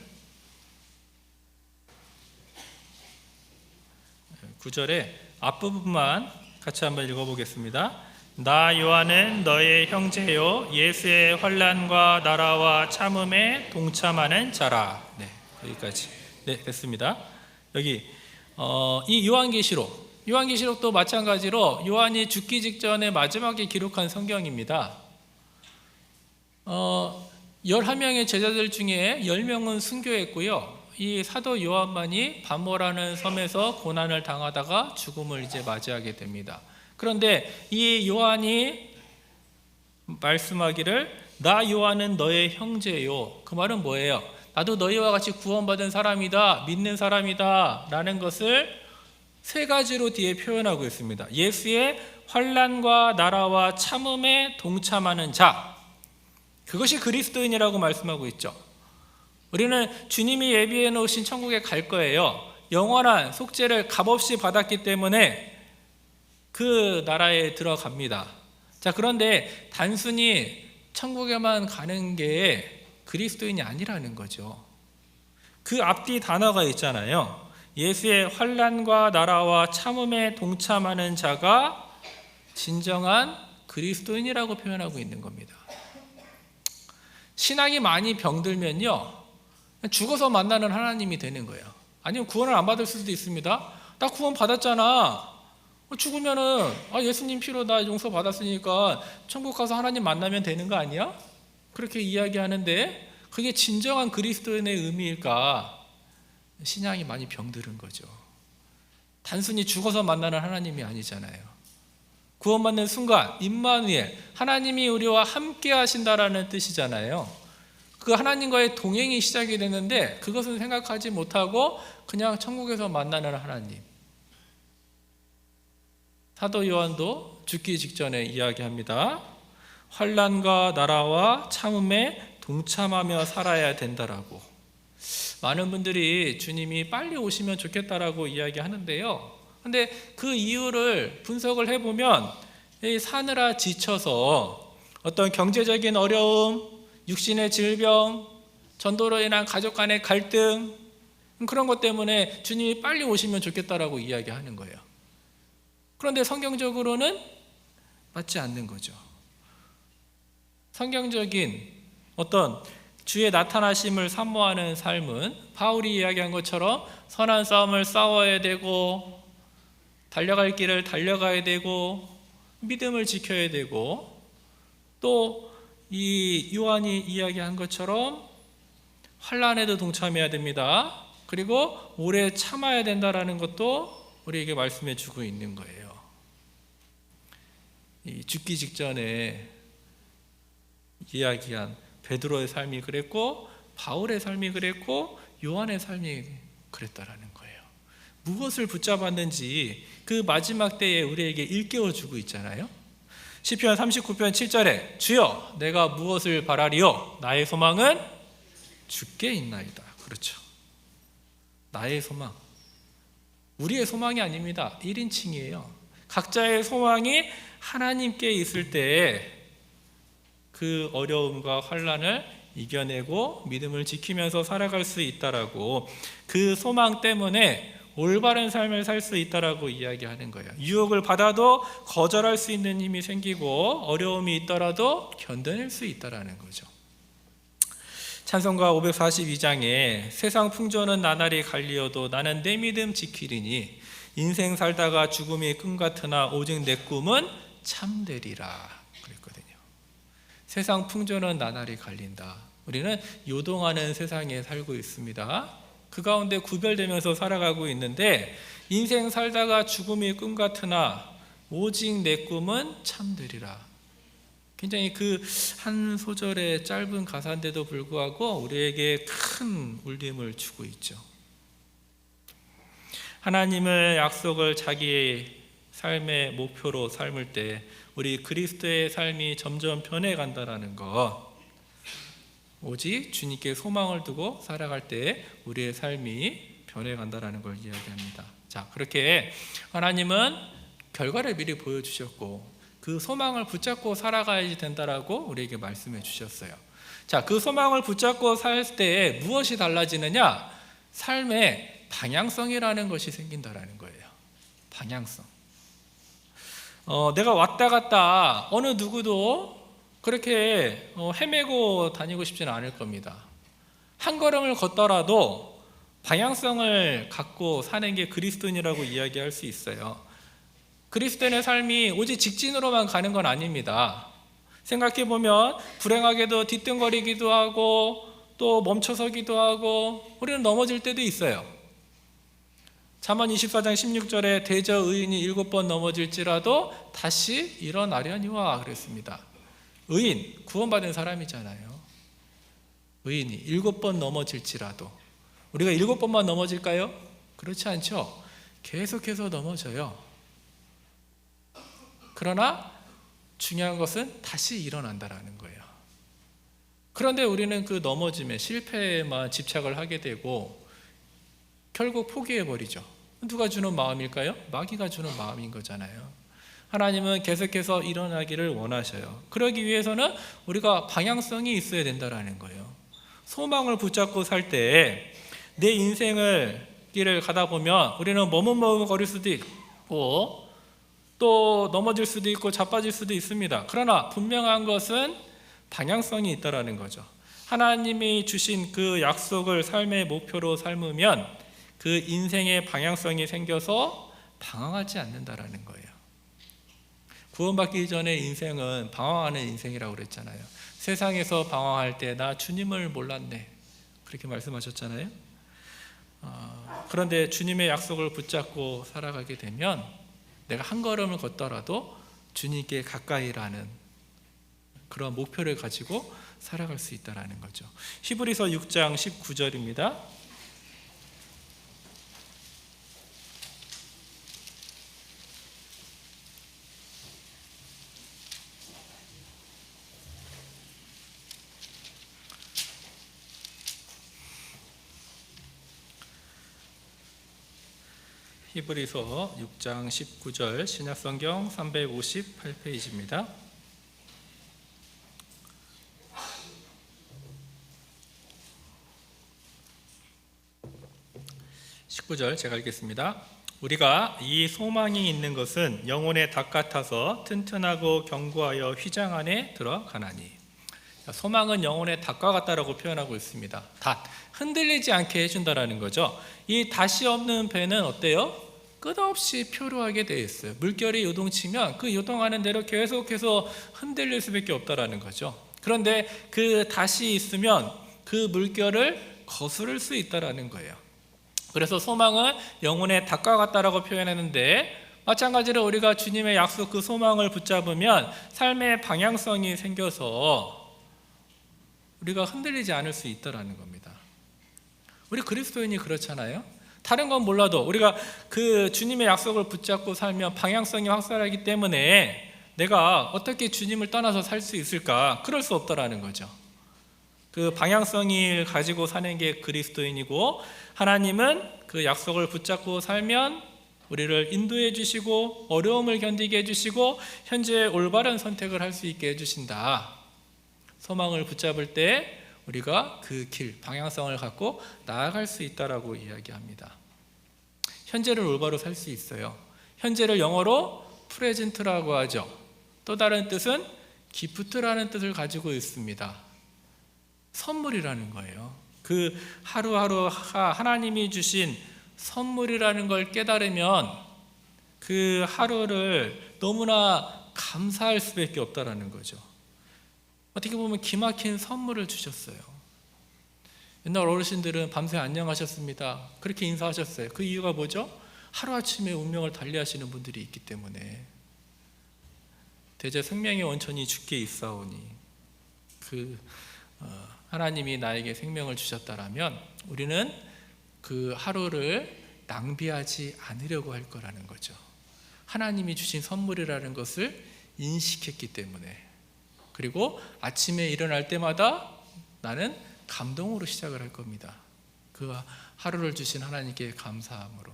9절에 앞부분만 같이 한번 읽어보겠습니다. 나 요한은 너의 형제요 예수의 환난과 나라와 참음에 동참하는 자라. 네, 여기까지. 네, 됐습니다. 여기 이 요한계시록도 마찬가지로 요한이 죽기 직전에 마지막에 기록한 성경입니다. 11명의 제자들 중에 10명은 순교했고요. 이 사도 요한만이 반모라는 섬에서 고난을 당하다가 죽음을 이제 맞이하게 됩니다. 그런데 이 요한이 말씀하기를 나 요한은 너의 형제요. 그 말은 뭐예요? 나도 너희와 같이 구원받은 사람이다, 믿는 사람이다 라는 것을 세 가지로 뒤에 표현하고 있습니다. 예수의 환난과 나라와 참음에 동참하는 자, 그것이 그리스도인이라고 말씀하고 있죠. 우리는 주님이 예비해 놓으신 천국에 갈 거예요. 영원한 속죄를 값없이 받았기 때문에 그 나라에 들어갑니다. 자, 그런데 단순히 천국에만 가는 게 그리스도인이 아니라는 거죠. 그 앞뒤 단어가 있잖아요. 예수의 환난과 나라와 참음에 동참하는 자가 진정한 그리스도인이라고 표현하고 있는 겁니다. 신앙이 많이 병들면요, 죽어서 만나는 하나님이 되는 거예요. 아니면 구원을 안 받을 수도 있습니다. 나 구원 받았잖아. 죽으면은 예수님 피로 나 용서 받았으니까 천국 가서 하나님 만나면 되는 거 아니야? 그렇게 이야기하는데 그게 진정한 그리스도인의 의미일까? 신앙이 많이 병들은 거죠. 단순히 죽어서 만나는 하나님이 아니잖아요. 구원받는 순간 임마누엘, 하나님이 우리와 함께 하신다라는 뜻이잖아요. 그 하나님과의 동행이 시작이 되는데 그것은 생각하지 못하고 그냥 천국에서 만나는 하나님. 사도 요한도 죽기 직전에 이야기합니다. 환난과 나라와 참음에 동참하며 살아야 된다라고. 많은 분들이 주님이 빨리 오시면 좋겠다라고 이야기하는데요. 근데 그 이유를 분석을 해보면 사느라 지쳐서 어떤 경제적인 어려움, 육신의 질병, 전도로 인한 가족 간의 갈등, 그런 것 때문에 주님이 빨리 오시면 좋겠다라고 이야기하는 거예요. 그런데 성경적으로는 맞지 않는 거죠. 성경적인 어떤 주의 나타나심을 사모하는 삶은 바울이 이야기한 것처럼 선한 싸움을 싸워야 되고 달려갈 길을 달려가야 되고 믿음을 지켜야 되고 또 이 요한이 이야기한 것처럼 환난에도 동참해야 됩니다. 그리고 오래 참아야 된다라는 것도 우리에게 말씀해 주고 있는 거예요. 이 죽기 직전에 이야기한 베드로의 삶이 그랬고 바울의 삶이 그랬고 요한의 삶이 그랬다라는 거예요. 무엇을 붙잡았는지 그 마지막 때에 우리에게 일깨워 주고 있잖아요. 시편 39편 7절에 주여 내가 무엇을 바라리요? 나의 소망은 주께 있나이다. 그렇죠. 나의 소망. 우리의 소망이 아닙니다. 1인칭이에요. 각자의 소망이 하나님께 있을 때 그 어려움과 환난을 이겨내고 믿음을 지키면서 살아갈 수 있다라고, 그 소망 때문에 올바른 삶을 살 수 있다라고 이야기하는 거예요. 유혹을 받아도 거절할 수 있는 힘이 생기고 어려움이 있더라도 견뎌낼 수 있다라는 거죠. 찬송가 542장에 세상 풍조는 나날이 갈리어도 나는 내 믿음 지키리니 인생 살다가 죽음이 꿈 같으나 오직 내 꿈은 참되리라 그랬거든요. 세상 풍조는 나날이 갈린다. 우리는 요동하는 세상에 살고 있습니다. 그 가운데 구별되면서 살아가고 있는데 인생 살다가 죽음이 꿈 같으나 오직 내 꿈은 참되리라. 굉장히 그 한 소절의 짧은 가사인데도 불구하고 우리에게 큰 울림을 주고 있죠. 하나님의 약속을 자기의 삶의 목표로 삶을 때 우리 그리스도의 삶이 점점 변해간다는 것, 오직 주님께 소망을 두고 살아갈 때 우리의 삶이 변해간다는 걸 이야기합니다. 자, 그렇게 하나님은 결과를 미리 보여주셨고 그 소망을 붙잡고 살아가야 된다라고 우리에게 말씀해 주셨어요. 자, 그 소망을 붙잡고 살 때 무엇이 달라지느냐? 삶의 방향성이라는 것이 생긴다라는 거예요. 방향성. 내가 왔다 갔다 어느 누구도 그렇게 헤매고 다니고 싶지는 않을 겁니다. 한 걸음을 걷더라도 방향성을 갖고 사는 게 그리스도인이라고 이야기할 수 있어요. 그리스도인의 삶이 오직 직진으로만 가는 건 아닙니다. 생각해보면 불행하게도 뒤뚱거리기도 하고 또 멈춰서기도 하고 우리는 넘어질 때도 있어요. 잠언 24장 16절에 대저 의인이 7번 넘어질지라도 다시 일어나려니와 그랬습니다. 의인, 구원받은 사람이잖아요. 의인이 7번 넘어질지라도 우리가 7번만 넘어질까요? 그렇지 않죠. 계속해서 넘어져요. 그러나 중요한 것은 다시 일어난다라는 거예요. 그런데 우리는 그 넘어짐에 실패에만 집착을 하게 되고 결국 포기해버리죠. 누가 주는 마음일까요? 마귀가 주는 마음인 거잖아요. 하나님은 계속해서 일어나기를 원하셔요. 그러기 위해서는 우리가 방향성이 있어야 된다는 거예요. 소망을 붙잡고 살 때 내 인생을 길을 가다 보면 우리는 머뭇머뭇거릴 수도 있고 또 넘어질 수도 있고 자빠질 수도 있습니다. 그러나 분명한 것은 방향성이 있다라는 거죠. 하나님이 주신 그 약속을 삶의 목표로 삶으면 그 인생의 방향성이 생겨서 방황하지 않는다라는 거예요. 구원받기 전에 인생은 방황하는 인생이라고 그랬잖아요. 세상에서 방황할 때 나 주님을 몰랐네 그렇게 말씀하셨잖아요. 그런데 주님의 약속을 붙잡고 살아가게 되면 내가 한 걸음을 걷더라도 주님께 가까이라는 그런 목표를 가지고 살아갈 수 있다는 거죠. 히브리서 6장 19절입니다. 히브리서 6장 19절 신약성경 358페이지입니다. 19절 제가 읽겠습니다. 우리가 이 소망이 있는 것은 영혼의 닭 같아서 튼튼하고 견고하여 휘장 안에 들어가나니. 소망은 영혼의 닭과 같다라고 표현하고 있습니다. 닭, 흔들리지 않게 해준다라는 거죠. 이 닷이 없는 배는 어때요? 끝없이 표류하게 되어 있어요. 물결이 요동치면 그 요동하는 대로 계속해서 흔들릴 수밖에 없다라는 거죠. 그런데 그 닷이 있으면 그 물결을 거스를 수 있다라는 거예요. 그래서 소망은 영혼의 닭과 같다라고 표현했는데 마찬가지로 우리가 주님의 약속 그 소망을 붙잡으면 삶의 방향성이 생겨서 우리가 흔들리지 않을 수 있다라는 겁니다. 우리 그리스도인이 그렇잖아요. 다른 건 몰라도 우리가 그 주님의 약속을 붙잡고 살면 방향성이 확실하기 때문에 내가 어떻게 주님을 떠나서 살 수 있을까? 그럴 수 없다라는 거죠. 그 방향성을 가지고 사는 게 그리스도인이고 하나님은 그 약속을 붙잡고 살면 우리를 인도해 주시고 어려움을 견디게 해주시고 현재 올바른 선택을 할 수 있게 해주신다. 소망을 붙잡을 때 우리가 그 길, 방향성을 갖고 나아갈 수 있다라고 이야기합니다. 현재를 올바로 살 수 있어요. 현재를 영어로 프레젠트라고 하죠. 또 다른 뜻은 기프트라는 뜻을 가지고 있습니다. 선물이라는 거예요. 그 하루하루가 하나님이 주신 선물이라는 걸 깨달으면 그 하루를 너무나 감사할 수밖에 없다라는 거죠. 어떻게 보면 기막힌 선물을 주셨어요. 옛날 어르신들은 밤새 안녕하셨습니다 그렇게 인사하셨어요. 그 이유가 뭐죠? 하루아침에 운명을 달리하시는 분들이 있기 때문에. 대저 생명의 원천이 주께 있사오니 하나님이 나에게 생명을 주셨다라면 우리는 그 하루를 낭비하지 않으려고 할 거라는 거죠. 하나님이 주신 선물이라는 것을 인식했기 때문에. 그리고 아침에 일어날 때마다 나는 감동으로 시작을 할 겁니다. 그 하루를 주신 하나님께 감사함으로.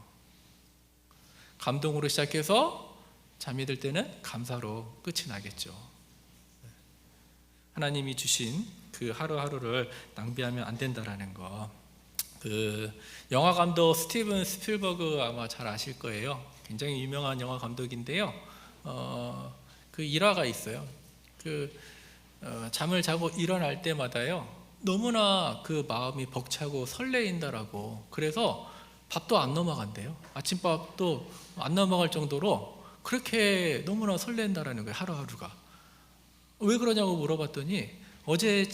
감동으로 시작해서 잠이 들 때는 감사로 끝이 나겠죠. 하나님이 주신 그 하루하루를 낭비하면 안 된다라는 거. 그 영화 감독 스티븐 스필버그 아마 잘 아실 거예요. 굉장히 유명한 영화 감독인데요. 그 일화가 있어요. 잠을 자고 일어날 때마다요 너무나 그 마음이 벅차고 설레인다라고. 그래서 밥도 안 넘어간대요. 아침밥도 안 넘어갈 정도로 그렇게 너무나 설렌다라는 거예요. 하루하루가. 왜 그러냐고 물어봤더니 어제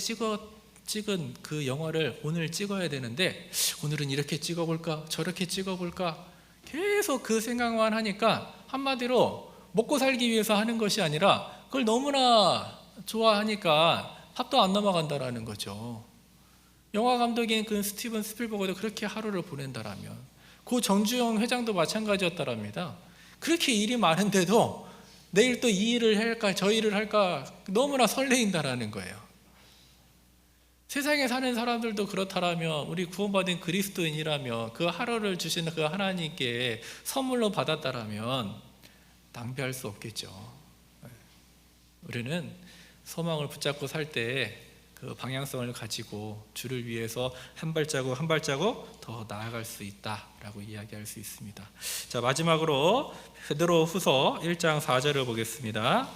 찍은 그 영화를 오늘 찍어야 되는데 오늘은 이렇게 찍어볼까 저렇게 찍어볼까 계속 그 생각만 하니까 한마디로 먹고 살기 위해서 하는 것이 아니라 그걸 너무나 좋아하니까 합도 안 넘어간다라는 거죠. 영화 감독인 그 스티븐 스필버그도 그렇게 하루를 보낸다라면 그 정주영 회장도 마찬가지였다랍니다. 그렇게 일이 많은데도 내일 또 이 일을 할까 저 일을 할까 너무나 설레인다라는 거예요. 세상에 사는 사람들도 그렇다라면 우리 구원받은 그리스도인이라면 그 하루를 주시는 그 하나님께 선물로 받았다라면 낭비할 수 없겠죠. 우리는 소망을 붙잡고 살 때 그 방향성을 가지고 주를 위해서 한 발자국 한 발자국 더 나아갈 수 있다라고 이야기할 수 있습니다. 자, 마지막으로 베드로후서 1장 4절을 보겠습니다.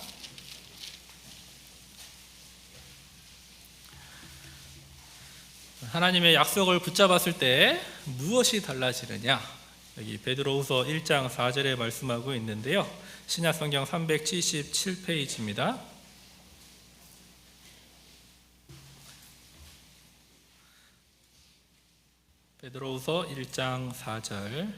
하나님의 약속을 붙잡았을 때 무엇이 달라지느냐? 여기 베드로후서 1장 4절에 말씀하고 있는데요. 신약성경 377페이지입니다. 베드로후서 1장 4절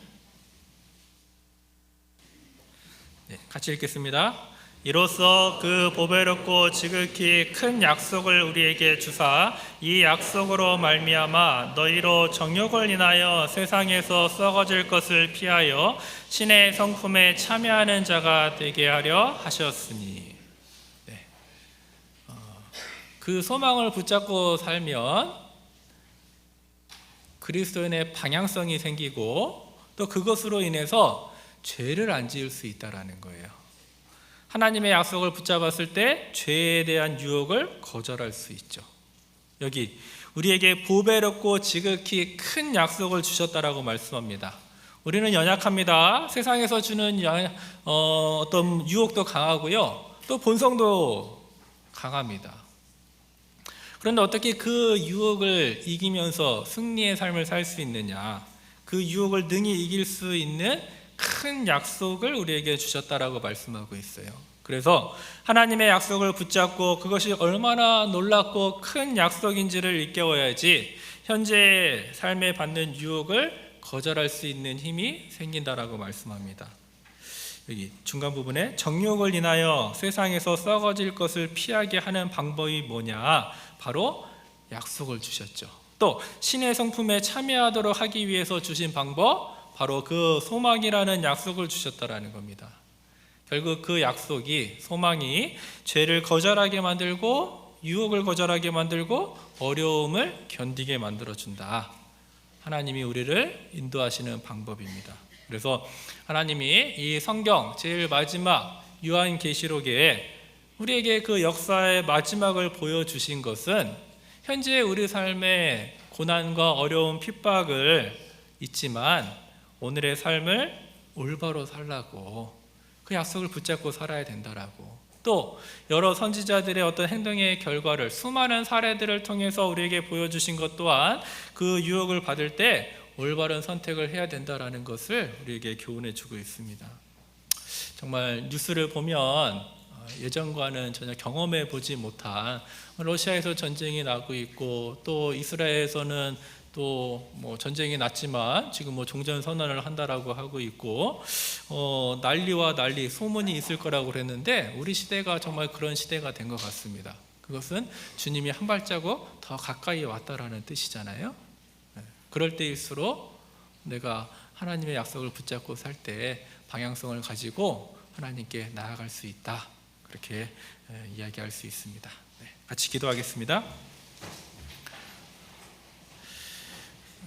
같이 읽겠습니다. 이로써 그 보배롭고 지극히 큰 약속을 우리에게 주사 이 약속으로 말미암아 너희로 정욕을 인하여 세상에서 썩어질 것을 피하여 신의 성품에 참여하는 자가 되게 하려 하셨으니. 그 소망을 붙잡고 살면 그리스도인의 방향성이 생기고 또 그것으로 인해서 죄를 안 지을 수 있다는 거예요. 하나님의 약속을 붙잡았을 때 죄에 대한 유혹을 거절할 수 있죠. 여기 우리에게 보배롭고 지극히 큰 약속을 주셨다라고 말씀합니다. 우리는 연약합니다. 세상에서 주는 어떤 유혹도 강하고요. 또 본성도 강합니다. 그런데 어떻게 그 유혹을 이기면서 승리의 삶을 살 수 있느냐? 그 유혹을 능히 이길 수 있는 큰 약속을 우리에게 주셨다라고 말씀하고 있어요. 그래서 하나님의 약속을 붙잡고 그것이 얼마나 놀랍고 큰 약속인지를 일깨워야지 현재 삶에 받는 유혹을 거절할 수 있는 힘이 생긴다라고 말씀합니다. 여기 중간 부분에 정욕을 인하여 세상에서 썩어질 것을 피하게 하는 방법이 뭐냐? 바로 약속을 주셨죠. 또 신의 성품에 참여하도록 하기 위해서 주신 방법, 바로 그 소망이라는 약속을 주셨다라는 겁니다. 결국 그 약속이, 소망이 죄를 거절하게 만들고 유혹을 거절하게 만들고 어려움을 견디게 만들어준다. 하나님이 우리를 인도하시는 방법입니다. 그래서 하나님이 이 성경 제일 마지막 요한계시록에 우리에게 그 역사의 마지막을 보여주신 것은 현재 우리 삶의 고난과 어려운 핍박을 있지만 오늘의 삶을 올바로 살라고 그 약속을 붙잡고 살아야 된다라고, 또 여러 선지자들의 어떤 행동의 결과를 수많은 사례들을 통해서 우리에게 보여주신 것 또한 그 유혹을 받을 때 올바른 선택을 해야 된다라는 것을 우리에게 교훈해 주고 있습니다. 정말 뉴스를 보면 예전과는 전혀 경험해 보지 못한, 러시아에서 전쟁이 나고 있고 또 이스라엘에서는 또 전쟁이 났지만 지금 종전 선언을 한다라고 하고 있고 난리와 난리 소문이 있을 거라고 그랬는데 우리 시대가 정말 그런 시대가 된 것 같습니다. 그것은 주님이 한 발자국 더 가까이 왔다라는 뜻이잖아요. 그럴 때일수록 내가 하나님의 약속을 붙잡고 살 때 방향성을 가지고 하나님께 나아갈 수 있다, 그렇게 이야기할 수 있습니다. 같이 기도하겠습니다.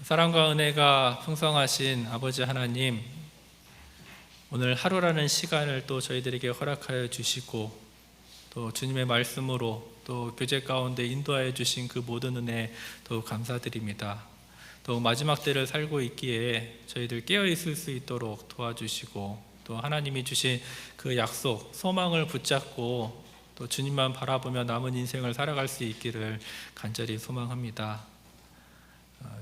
사랑과 은혜가 풍성하신 아버지 하나님, 오늘 하루라는 시간을 또 저희들에게 허락하여 주시고 또 주님의 말씀으로 또 교제 가운데 인도하여 주신 그 모든 은혜 더욱 감사드립니다. 또 마지막 때를 살고 있기에 저희들 깨어 있을 수 있도록 도와주시고 또 하나님이 주신 그 약속, 소망을 붙잡고 또 주님만 바라보며 남은 인생을 살아갈 수 있기를 간절히 소망합니다.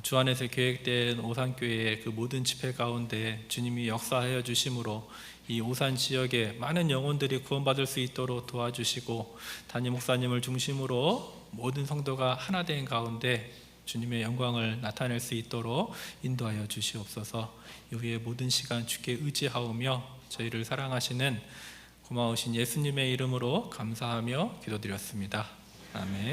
주 안에서 계획된 오산교회의 그 모든 집회 가운데 주님이 역사하여 주심으로 이 오산 지역에 많은 영혼들이 구원받을 수 있도록 도와주시고, 담임 목사님을 중심으로 모든 성도가 하나 된 가운데 주님의 영광을 나타낼 수 있도록 인도하여 주시옵소서. 이후에 모든 시간 주께 의지하오며 저희를 사랑하시는 고마우신 예수님의 이름으로 감사하며 기도드렸습니다. 아멘.